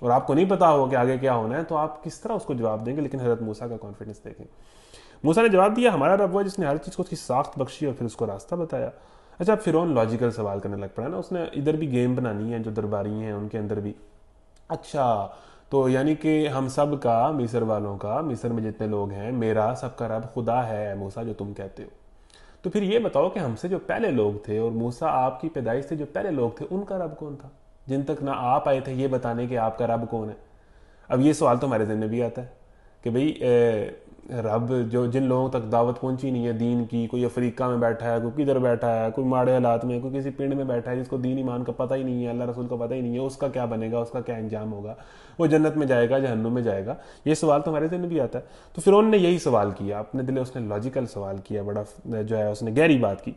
اور آپ کو نہیں پتا ہو کہ آگے کیا ہونا ہے، تو آپ کس طرح اس کو جواب دیں گے؟ لیکن حضرت موسیٰ کا کانفیڈنس دیکھیں. موسیٰ نے جواب دیا ہمارا رب وہ ہے جس نے ہر چیز کو اس کی ساخت بخشی اور پھر اس کو راستہ بتایا. اچھا فرعون لاجیکل سوال کرنے لگ پڑا نا، اس نے ادھر بھی گیم بنانی ہے، جو درباری ہیں ان کے اندر بھی. اچھا تو یعنی کہ ہم سب کا، مصر والوں کا، مصر میں جتنے لوگ ہیں، میرا سب کا رب خدا ہے اے موسیٰ جو تم کہتے ہو. تو پھر یہ بتاؤ کہ ہم سے جو پہلے لوگ تھے اور موسیٰ آپ کی پیدائش سے جو پہلے لوگ تھے ان کا رب کون تھا، جن تک نہ آپ آئے تھے یہ بتانے کہ آپ کا رب کون ہے. اب یہ سوال تو ہمارے ذہن میں بھی آتا ہے کہ بھئی رب جو جن لوگوں تک دعوت پہنچی نہیں ہے دین کی، کوئی افریقہ میں بیٹھا ہے، کوئی کدھر بیٹھا ہے، کوئی ماڑے حالات میں، کوئی کسی پنڈ میں بیٹھا ہے جس کو دین ایمان کا پتہ ہی نہیں ہے، اللہ رسول کا پتہ ہی نہیں ہے، اس کا کیا بنے گا، اس کا کیا انجام ہوگا، وہ جنت میں جائے گا جہنم میں جائے گا. یہ سوال تو ہمارے ذہن میں بھی آتا ہے. تو فرعون نے یہی سوال کیا اپنے دل، اس نے لاجیکل سوال کیا، بڑا جو ہے اس نے گہری بات کی.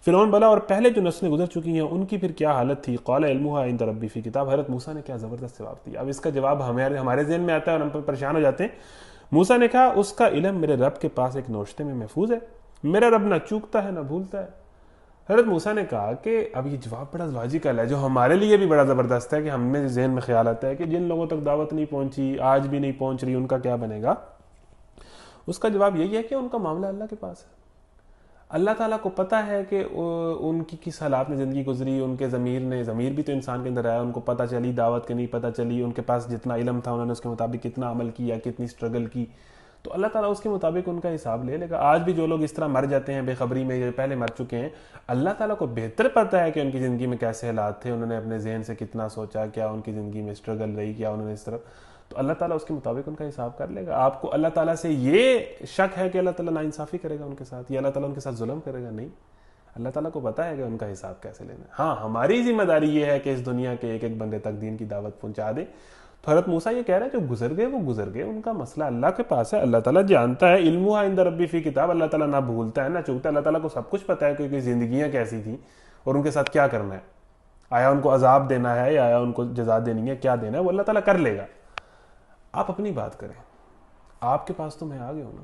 فرعون بولا اور پہلے جو نسلیں گزر چکی ہیں ان کی پھر کیا حالت تھی. قال علمها عند ربی فی کتاب. حضرت موسیٰ نے کیا زبردست جواب دیا. اب اس کا جواب ہمارے ذہن میں آتا ہے اور ہم پریشان ہو جاتے ہیں. موسیٰ نے کہا اس کا علم میرے رب کے پاس ایک نوشتے میں محفوظ ہے، میرا رب نہ چوکتا ہے نہ بھولتا ہے. حضرت موسیٰ نے کہا کہ اب یہ جواب بڑا لاجیکل ہے، جو ہمارے لیے بھی بڑا زبردست ہے کہ ہم میں ذہن میں خیال آتا ہے کہ جن لوگوں تک دعوت نہیں پہنچی، آج بھی نہیں پہنچ رہی، ان کا کیا بنے گا. اس کا جواب یہی ہے کہ ان کا معاملہ اللہ کے پاس ہے. اللہ تعالیٰ کو پتہ ہے کہ ان کی کس حالات میں زندگی گزری، ان کے ضمیر بھی تو انسان کے اندر آیا، ان کو پتہ چلی دعوت کے نہیں پتہ چلی، ان کے پاس جتنا علم تھا انہوں نے اس کے مطابق کتنا عمل کیا، کتنی سٹرگل کی، تو اللہ تعالیٰ اس کے مطابق ان کا حساب لے لے گا. آج بھی جو لوگ اس طرح مر جاتے ہیں بے خبری میں، جو پہلے مر چکے ہیں، اللہ تعالیٰ کو بہتر پتہ ہے کہ ان کی زندگی میں کیسے حالات تھے، انہوں نے اپنے ذہن سے کتنا سوچا، کیا ان کی زندگی میں سٹرگل رہی، کیا انہوں نے اس طرف، تو اللہ تعالیٰ اس کے مطابق ان کا حساب کر لے گا. آپ کو اللہ تعالیٰ سے یہ شک ہے کہ اللہ تعالیٰ ناانصافی کرے گا ان کے ساتھ، یا اللہ تعالیٰ ان کے ساتھ ظلم کرے گا؟ نہیں، اللہ تعالیٰ کو پتہ ہے کہ ان کا حساب کیسے لینا ہے. ہاں ہماری ذمہ داری یہ ہے کہ اس دنیا کے ایک ایک بندے تک دین کی دعوت پہنچا دیں. تو حضرت موسیٰ یہ کہہ رہے ہیں جو گزر گئے وہ گزر گئے، ان کا مسئلہ اللہ کے پاس ہے، اللہ تعالیٰ جانتا ہے، علمُھا عند ربی فی کتاب، اللہ تعالیٰ نہ بھولتا ہے نہ چوکتا ہے، اللہ تعالیٰ کو سب کچھ پتہ ہے کہ کی زندگیاں کیسی تھیں اور ان کے ساتھ کیا کرنا ہے، آیا ان کو عذاب دینا ہے یا آیا ان کو جزا دینی ہے، کیا دینا ہے وہ اللہ تعالیٰ کر لے گا۔ آپ اپنی بات کریں، آپ کے پاس تو میں آ گیا ہوں نا،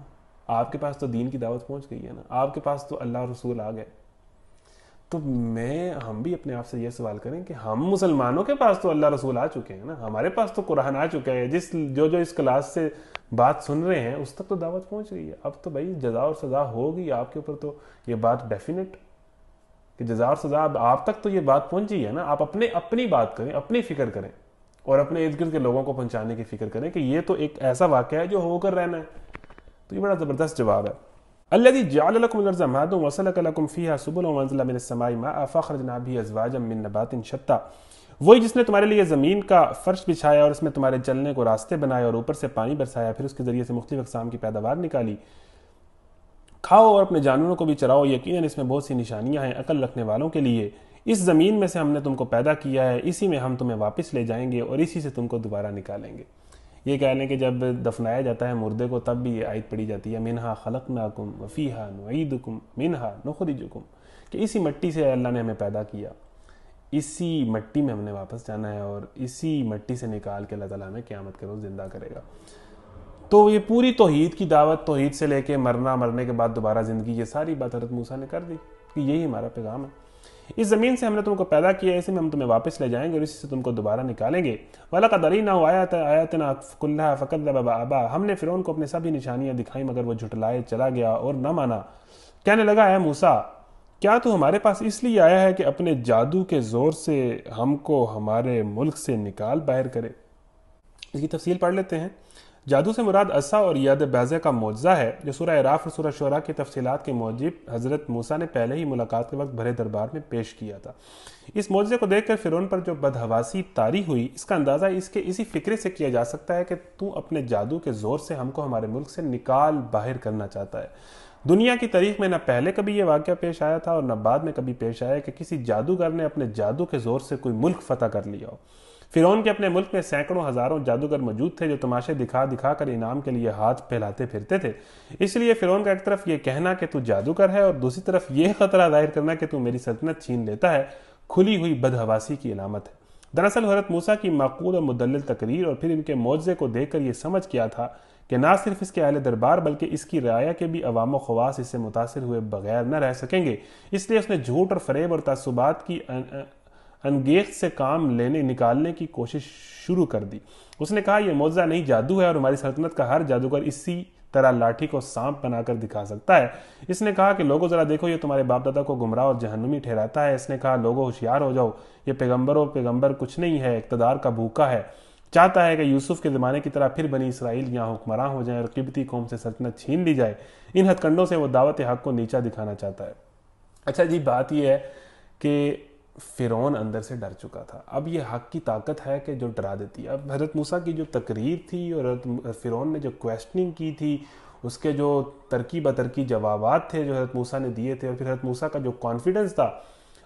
آپ کے پاس تو دین کی دعوت پہنچ گئی ہے نا، آپ کے پاس تو اللہ رسول آ گئے، تو ہم بھی اپنے آپ سے یہ سوال کریں کہ ہم مسلمانوں کے پاس تو اللہ رسول آ چکے ہیں نا، ہمارے پاس تو قرآن آ چکا ہے، جو اس کلاس سے بات سن رہے ہیں اس تک تو دعوت پہنچ گئی ہے، اب تو بھائی جزا اور سزا ہوگی آپ کے اوپر، تو یہ بات ڈیفینٹ کہ جزا اور سزا آپ تک تو یہ بات پہنچی ہے نا، آپ اپنی بات کریں، اپنی فکر کریں اور اپنے ارد گرد کے لوگوں کو پہنچانے کی فکر کریں کہ یہ تو ایک ایسا واقعہ ہے جو ہو کر رہنا ہے۔ تو یہ بڑا زبردست جواب ہے۔ الذي جعل لكم الارض مهادا وسلك لكم فيها سبلا وانزل من السماء ماء فاخرجنا به ازواجا من نبات شتى، وہی جس نے تمہارے لیے زمین کا فرش بچھایا اور اس میں تمہارے چلنے کو راستے بنائے اور اوپر سے پانی برسایا، پھر اس کے ذریعے سے مختلف اقسام کی پیداوار نکالی، کھاؤ اور اپنے جانوروں کو بھی چراؤ، یقیناً اس میں بہت سی نشانیاں ہیں عقل رکھنے والوں کے لیے، اس زمین میں سے ہم نے تم کو پیدا کیا ہے، اسی میں ہم تمہیں واپس لے جائیں گے اور اسی سے تم کو دوبارہ نکالیں گے۔ یہ کہہ لیں کہ جب دفنایا جاتا ہے مردے کو تب بھی یہ آیت پڑھی جاتی ہے منہا خلقناکم وفیہا نعیدکم منہا نخرجکم، کہ اسی مٹی سے اللہ نے ہمیں پیدا کیا، اسی مٹی میں ہم نے واپس جانا ہے اور اسی مٹی سے نکال کے اللہ تعالیٰ ہمیں قیامت کے روز زندہ کرے گا۔ تو یہ پوری توحید کی دعوت، توحید سے لے کے مرنے کے بعد دوبارہ زندگی، یہ ساری بات حضرت موسیٰ نے کر دی کہ یہی ہمارا پیغام ہے، اس زمین سے ہم نے تم کو پیدا کیا، اسی میں ہم تمہیں واپس لے جائیں گے اور اسی سے تم کو دوبارہ نکالیں گے۔ وَلَقَدْ أَرِينَاهُ آيَاتِنَا كُلَّهَا فَكَذَّبَ وَأَبَىٰ، ہم نے فرعون کو اپنے سبھی نشانیاں دکھائیں مگر وہ جھٹلائے چلا گیا اور نہ مانا۔ کہنے لگا اے موسیٰ، کیا تو ہمارے پاس اس لیے آیا ہے کہ اپنے جادو کے زور سے ہم کو ہمارے ملک سے نکال باہر کرے؟ اس کی تفصیل پڑھ لیتے ہیں۔ جادو سے مراد عصا اور ید بیضہ کا معجزہ ہے جو سورہ اعراف اور سورہ شعراء کی تفصیلات کے موجب حضرت موسیٰ نے پہلے ہی ملاقات کے وقت بھرے دربار میں پیش کیا تھا۔ اس معجزے کو دیکھ کر فرعون پر جو بدحواسی طاری ہوئی، اس کا اندازہ اسی فکرے سے کیا جا سکتا ہے کہ تو اپنے جادو کے زور سے ہم کو ہمارے ملک سے نکال باہر کرنا چاہتا ہے۔ دنیا کی تاریخ میں نہ پہلے کبھی یہ واقعہ پیش آیا تھا اور نہ بعد میں کبھی پیش آیا کہ کسی جادوگر نے اپنے جادو کے زور سے کوئی ملک فتح کر لیا ہو۔ فرعون کے اپنے ملک میں سینکڑوں ہزاروں جادوگر موجود تھے جو تماشے دکھا کر انعام کے لیے ہاتھ پھیلاتے پھرتے تھے۔ اس لیے فرعون کا ایک طرف یہ کہنا کہ تو جادوگر ہے اور دوسری طرف یہ خطرہ ظاہر کرنا کہ تو میری سلطنت چھین لیتا ہے، کھلی ہوئی بدحواسی کی علامت ہے۔ دراصل حضرت موسیٰ کی معقول اور مدلل تقریر اور پھر ان کے معجزے کو دیکھ کر یہ سمجھ کیا تھا کہ نہ صرف اس کے اہل دربار بلکہ اس کی رعایا کے بھی عوام و خواص اس سے متاثر ہوئے بغیر نہ رہ سکیں گے، اس لیے اس نے جھوٹ اور فریب اور تعصبات کی انگیخت سے کام نکالنے کی کوشش شروع کر دی۔ اس نے کہا یہ معجزہ نہیں جادو ہے اور ہماری سلطنت کا ہر جادوگر اسی طرح لاٹھی کو سانپ بنا کر دکھا سکتا ہے۔ اس نے کہا کہ لوگوں ذرا دیکھو یہ تمہارے باپ دادا کو گمراہ اور جہنمی ٹھہراتا ہے۔ اس نے کہا لوگوں ہوشیار ہو جاؤ، یہ پیغمبر کچھ نہیں ہے، اقتدار کا بھوکا ہے، چاہتا ہے کہ یوسف کے زمانے کی طرح پھر بنی اسرائیل یہاں حکمراں ہو جائیں اور قبطی قوم سے سلطنت چھین لی جائے۔ ان ہتھ کنڈوں سے وہ دعوت حق کو نیچا دکھانا چاہتا ہے۔ اچھا جی، بات یہ ہے کہ فرعون اندر سے ڈر چکا تھا، اب یہ حق کی طاقت ہے کہ جو ڈرا دیتی ہے۔ اب حضرت موسیٰ کی جو تقریر تھی اور حضرت فرعون نے جو کویسچننگ کی تھی، اس کے جو ترکی بترکی جوابات تھے جو حضرت موسیٰ نے دیے تھے، اور پھر حضرت موسیٰ کا جو کانفیڈنس تھا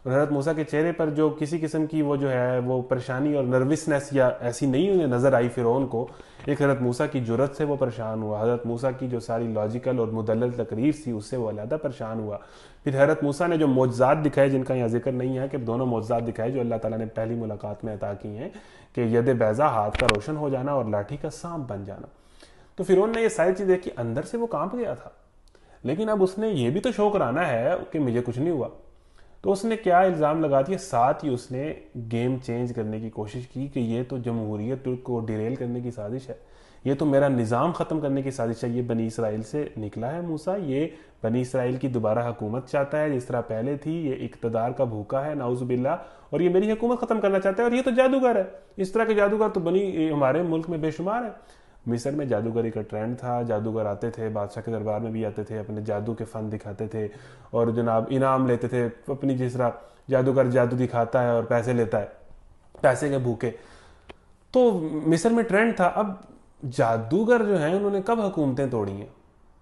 اور حضرت موسیٰ کے چہرے پر جو کسی قسم کی وہ جو ہے وہ پریشانی اور نروسنس یا ایسی نہیں انہیں نظر آئی فرعون کو، ایک حضرت موسیٰ کی جرأت سے وہ پریشان ہوا، حضرت موسیٰ کی جو ساری لاجیکل اور مدلل تقریر تھی اس سے وہ علیحدہ پریشان ہوا۔ پھر حضرت موسیٰ نے جو معجزات دکھائے، جن کا یہاں ذکر نہیں ہے کہ دونوں معجزات دکھائے جو اللہ تعالیٰ نے پہلی ملاقات میں عطا کی ہیں، کہ ید بیضہ ہاتھ کا روشن ہو جانا اور لاٹھی کا سانپ بن جانا۔ تو فرعون نے یہ ساری چیز دیکھی، اندر سے وہ کانپ گیا تھا، لیکن اب اس نے یہ بھی تو شو کرانا ہے کہ مجھے کچھ نہیں ہوا۔ تو اس نے کیا الزام لگا دیا، ساتھ ہی اس نے گیم چینج کرنے کی کوشش کی کہ یہ تو جمہوریت کو ڈیریل کرنے کی سازش ہے، یہ تو میرا نظام ختم کرنے کی سازش ہے، یہ بنی اسرائیل سے نکلا ہے موسیٰ، یہ بنی اسرائیل کی دوبارہ حکومت چاہتا ہے جس طرح پہلے تھی، یہ اقتدار کا بھوکا ہے نعوذ باللہ، اور یہ میری حکومت ختم کرنا چاہتا ہے، اور یہ تو جادوگر ہے۔ اس طرح کے جادوگر تو ہمارے ملک میں بے شمار ہیں۔ مصر میں جادوگری کا ٹرینڈ تھا، جادوگر آتے تھے، بادشاہ کے دربار میں بھی آتے تھے، اپنے جادو کے فن دکھاتے تھے اور جناب انعام لیتے تھے، اپنی جس طرح جادوگر جادو دکھاتا ہے اور پیسے لیتا ہے، پیسے کے بھوکے۔ تو مصر میں ٹرینڈ تھا۔ اب جادوگر جو ہیں انہوں نے کب حکومتیں توڑی ہیں؟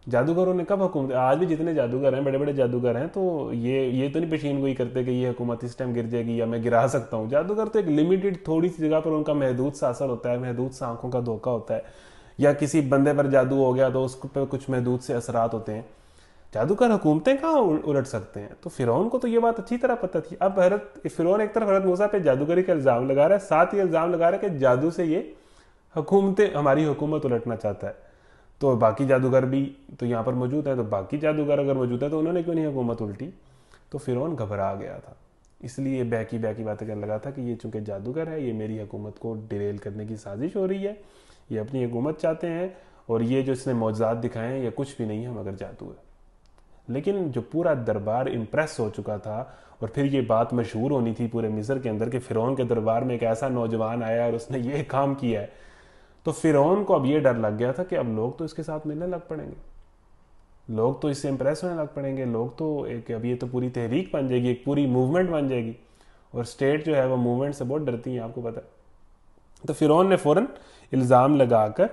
جادوگروں نے کب حکومت، آج بھی جتنے جادوگر ہیں بڑے بڑے جادوگر ہیں تو یہ تو نہیں پیشین گوئی کرتے کہ یہ حکومت اس ٹائم گر جائے گی یا میں گرا سکتا ہوں. جادوگر تو ایک لمیٹڈ تھوڑی سی جگہ پر ان کا محدود سا اثر ہوتا ہے، محدود سا آنکھوں کا دھوکہ ہوتا ہے، یا کسی بندے پر جادو ہو گیا تو اس پہ کچھ محدود سے اثرات ہوتے ہیں. جادوگر حکومتیں کہاں الٹ سکتے ہیں؟ تو فرعون کو تو یہ بات اچھی طرح پتہ تھی. اب فرعون ایک طرف حضرت موسیٰ پہ جادوگری کا الزام لگا رہا ہے، ساتھ ہی الزام لگا رہا ہے کہ جادو سے یہ حکومتیں، ہماری حکومت الٹنا چاہتا ہے. تو باقی جادوگر بھی تو یہاں پر موجود ہیں، تو باقی جادوگر اگر موجود ہیں تو انہوں نے کیوں نہیں حکومت الٹی؟ تو فرعون گھبرا گیا تھا، اس لیے بہکی باتیں کرنے لگا تھا کہ یہ چونکہ جادوگر ہے، یہ میری حکومت کو ڈیریل کرنے کی سازش ہو رہی ہے، یہ اپنی حکومت چاہتے ہیں، اور یہ جو اس نے معجزات دکھائے ہیں یہ کچھ بھی نہیں ہے مگر جادو ہے. لیکن جو پورا دربار امپریس ہو چکا تھا، اور پھر یہ بات مشہور ہونی تھی پورے مصر کے اندر کہ فرعون کے دربار میں ایک ایسا نوجوان آیا اور اس نے یہ کام کیا ہے، تو فرعون کو اب یہ ڈر لگ گیا تھا کہ اب لوگ تو اس کے ساتھ ملنے لگ پڑیں گے، لوگ تو اس سے امپریس ہونے لگ پڑیں گے، لوگ تو اب یہ تو پوری تحریک بن جائے گی، ایک پوری موومنٹ بن جائے گی، اور اسٹیٹ جو ہے وہ موومنٹ سے بہت ڈرتی ہیں، آپ کو پتہ ہے. تو فرعون نے فوراً الزام لگا کر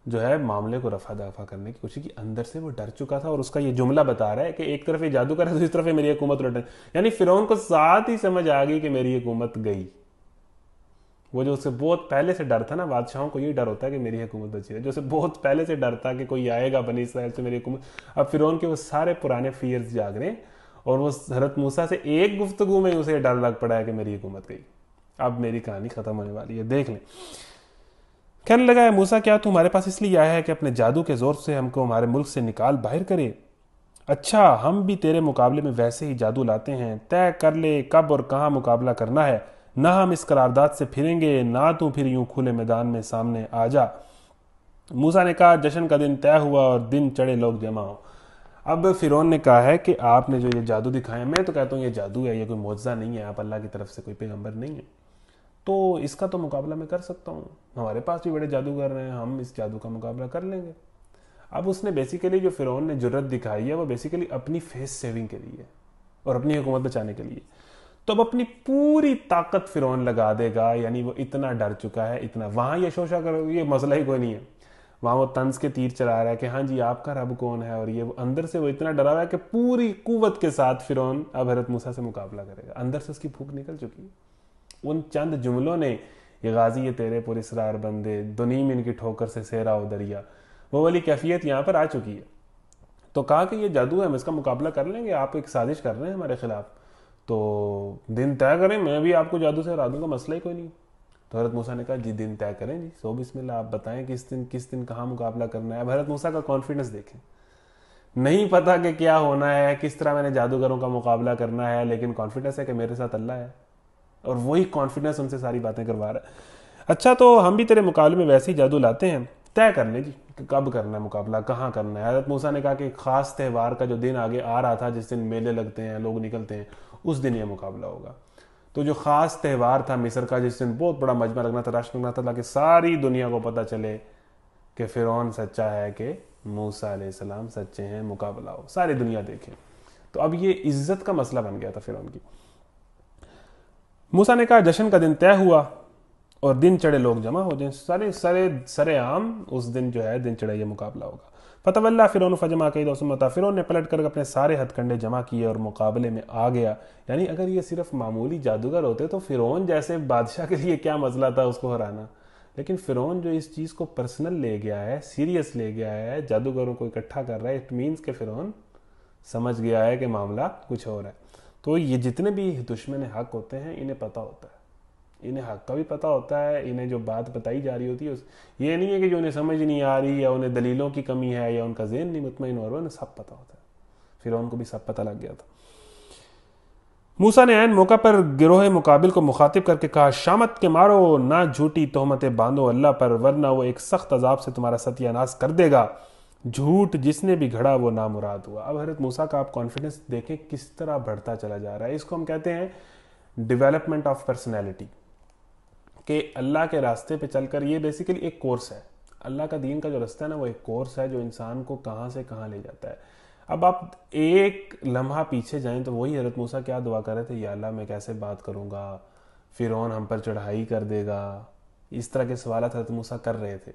جو ہے معاملے کو رفع دفع کرنے کی کوشش کی. اندر سے وہ ڈر چکا تھا، اور اس کا یہ جملہ بتا رہا ہے کہ ایک طرف یہ جادوگر ہے، دوسری طرف میری حکومت الٹنے، یعنی فرعون کو ساتھ ہی سمجھ آ گئی کہ میری حکومت گئی. وہ جو اسے بہت پہلے سے ڈر تھا نا، بادشاہوں کو یہی ڈر ہوتا ہے کہ میری حکومت بچی ہے، جو اسے بہت پہلے سے ڈر تھا کہ کوئی آئے گا بنی اسرائیل سے میری حکومت، اب فرعون کے وہ سارے پرانے فیئرز جاگ رہے ہیں، اور وہ حضرت موسیٰ سے ایک گفتگو میں اسے ڈر لگ پڑا ہے کہ میری حکومت گئی، اب میری کہانی ختم ہونے والی ہے. دیکھ لیں، کہنے لگا ہے موسیٰ کیا تو ہمارے پاس اس لیے آیا ہے کہ اپنے جادو کے زور سے ہم کو ہمارے ملک سے نکال باہر کرے؟ اچھا، ہم بھی تیرے مقابلے میں ویسے ہی جادو لاتے ہیں، طے کر لے کب اور کہاں مقابلہ کرنا ہے، نہ ہم اس قرارداد سے پھریں گے، نہ تو پھر یوں کھلے میدان میں سامنے آ جا. موسیٰ نے کہا جشن کا دن طے ہوا اور دن چڑھے لوگ جمع ہو. اب فرعون نے کہا ہے کہ آپ نے جو یہ جادو دکھائے ہیں، میں تو کہتا ہوں یہ جادو ہے، یہ کوئی معجزہ نہیں ہے، آپ اللہ کی طرف سے کوئی پیغمبر نہیں ہے، تو اس کا تو مقابلہ میں کر سکتا ہوں، ہمارے پاس بھی بڑے جادوگر ہیں، ہم اس جادو کا مقابلہ کر لیں گے. اب اس نے بیسیکلی جو فرعون نے جرت دکھائی ہے وہ بیسیکلی اپنی فیس سیونگ کے لیے اور اپنی حکومت بچانے کے لیے. تو اب اپنی پوری طاقت فرعون لگا دے گا، یعنی وہ اتنا ڈر چکا ہے، اتنا، وہاں یہ شوشہ کرو، یہ مسئلہ ہی کوئی نہیں ہے، وہاں وہ طنز کے تیر چلا رہا ہے کہ ہاں جی آپ کا رب کون ہے، اور یہ اندر سے وہ اتنا ڈرا ہوا ہے کہ پوری قوت کے ساتھ فرعون اب حضرت موسیٰ سے مقابلہ کرے گا. اندر سے اس کی بھوک نکل چکی ہے. ان چند جملوں نے، یہ غازی تیرے پر اسرار بندے، دنیم ان کی ٹھوکر سے سیرا و دریا، وہ والی کیفیت یہاں پر آ چکی ہے. تو کہا کہ یہ جادو ہے، ہم اس کا مقابلہ کر لیں گے، آپ ایک سازش کر رہے ہیں ہمارے خلاف، تو دن طے کریں، میں بھی آپ کو جادو سے ہرا دوں گا، مسئلہ ہی کوئی نہیں. تو حضرت موسیٰ نے کہا جی دن طے کریں جی، سو بسم اللہ، آپ بتائیں کس دن کہاں مقابلہ کرنا ہے. اب حضرت موسیٰ کا کانفیڈنس دیکھیں، نہیں پتا کہ کیا ہونا ہے، کس طرح میں نے جادوگروں کا مقابلہ کرنا ہے، لیکن کانفیڈنس ہے کہ میرے ساتھ اللہ ہے، اور وہی کانفیڈنس ان سے ساری باتیں کروا رہا ہے. اچھا، تو ہم بھی تیرے مقابلے میں ویسے ہی جادو لاتے ہیں، طے کر لیں جی کہ کب کرنا ہے مقابلہ، کہاں کرنا ہے. حضرت موسیٰ نے کہا کہ ایک خاص تہوار کا جو دن آگے آ رہا تھا، جس دن میلے لگتے ہیں، لوگ نکلتے ہیں، اس دن یہ مقابلہ ہوگا. تو جو خاص تہوار تھا مصر کا، جس دن بہت بڑا مجمع لگنا تھا، رش لگنا تھا، تاکہ ساری دنیا کو پتہ چلے کہ فرعون سچا ہے کہ موسیٰ علیہ السلام سچے ہیں، مقابلہ ہو، ساری دنیا دیکھے. تو اب یہ عزت کا مسئلہ بن گیا تھا فرعون کی. موسیٰ نے کہا جشن کا دن طے ہوا اور دن چڑھے لوگ جمع ہو جائیں، سارے عام اس دن جو ہے دن چڑھے یہ مقابلہ ہوگا. فتولى فرعون فجمع كيده ثم اتى، فرعون نے پلٹ کر اپنے سارے ہتھ کنڈے جمع کیے اور مقابلے میں آ گیا. یعنی اگر یہ صرف معمولی جادوگر ہوتے تو فرعون جیسے بادشاہ کے لیے کیا مسئلہ تھا اس کو ہرانا، لیکن فرعون جو اس چیز کو پرسنل لے گیا ہے، سیریس لے گیا ہے، جادوگروں کو اکٹھا کر رہا ہے، اٹ مینس کہ فرعون سمجھ گیا ہے کہ معاملہ کچھ اور ہے. تو یہ جتنے بھی دشمن حق ہوتے ہیں انہیں پتہ ہوتا ہے، انہیں حق کا بھی پتہ ہوتا ہے، انہیں جو بات بتائی جا رہی ہوتی ہے یہ نہیں ہے کہ جو انہیں سمجھ نہیں آ رہی یا انہیں دلیلوں کی کمی ہے یا ان کا ذہن نہیں مطمئن ہو رہا، انہیں سب پتہ ہوتا ہے. فرعون کو بھی سب پتہ لگ گیا تھا. موسیٰ نے عین موقع پر گروہ مقابل کو مخاطب کر کے کہا شامت کے مارو، نہ جھوٹی تہمتیں باندھو اللہ پر، ورنہ وہ ایک سخت عذاب سے تمہارا ستیہ ناش کر دے گا. جھوٹ جس نے بھی گھڑا وہ نامراد ہوا. اب حضرت موسیٰ کا آپ کانفیڈنس دیکھیں کس طرح بڑھتا چلا جا رہا ہے. اس کو ہم کہتے ہیں ڈیولپمنٹ آف پرسنالٹی، کہ اللہ کے راستے پہ چل کر، یہ بیسیکلی ایک کورس ہے، اللہ کا دین کا جو رستہ ہے نا وہ ایک کورس ہے جو انسان کو کہاں سے کہاں لے جاتا ہے. اب آپ ایک لمحہ پیچھے جائیں تو وہی حضرت موسیٰ کیا دعا کر رہے تھے، یا اللہ میں کیسے بات کروں گا، فرعون ہم پر چڑھائی کر دے گا، اس طرح کے سوالات حضرت موسیٰ کر رہے تھے.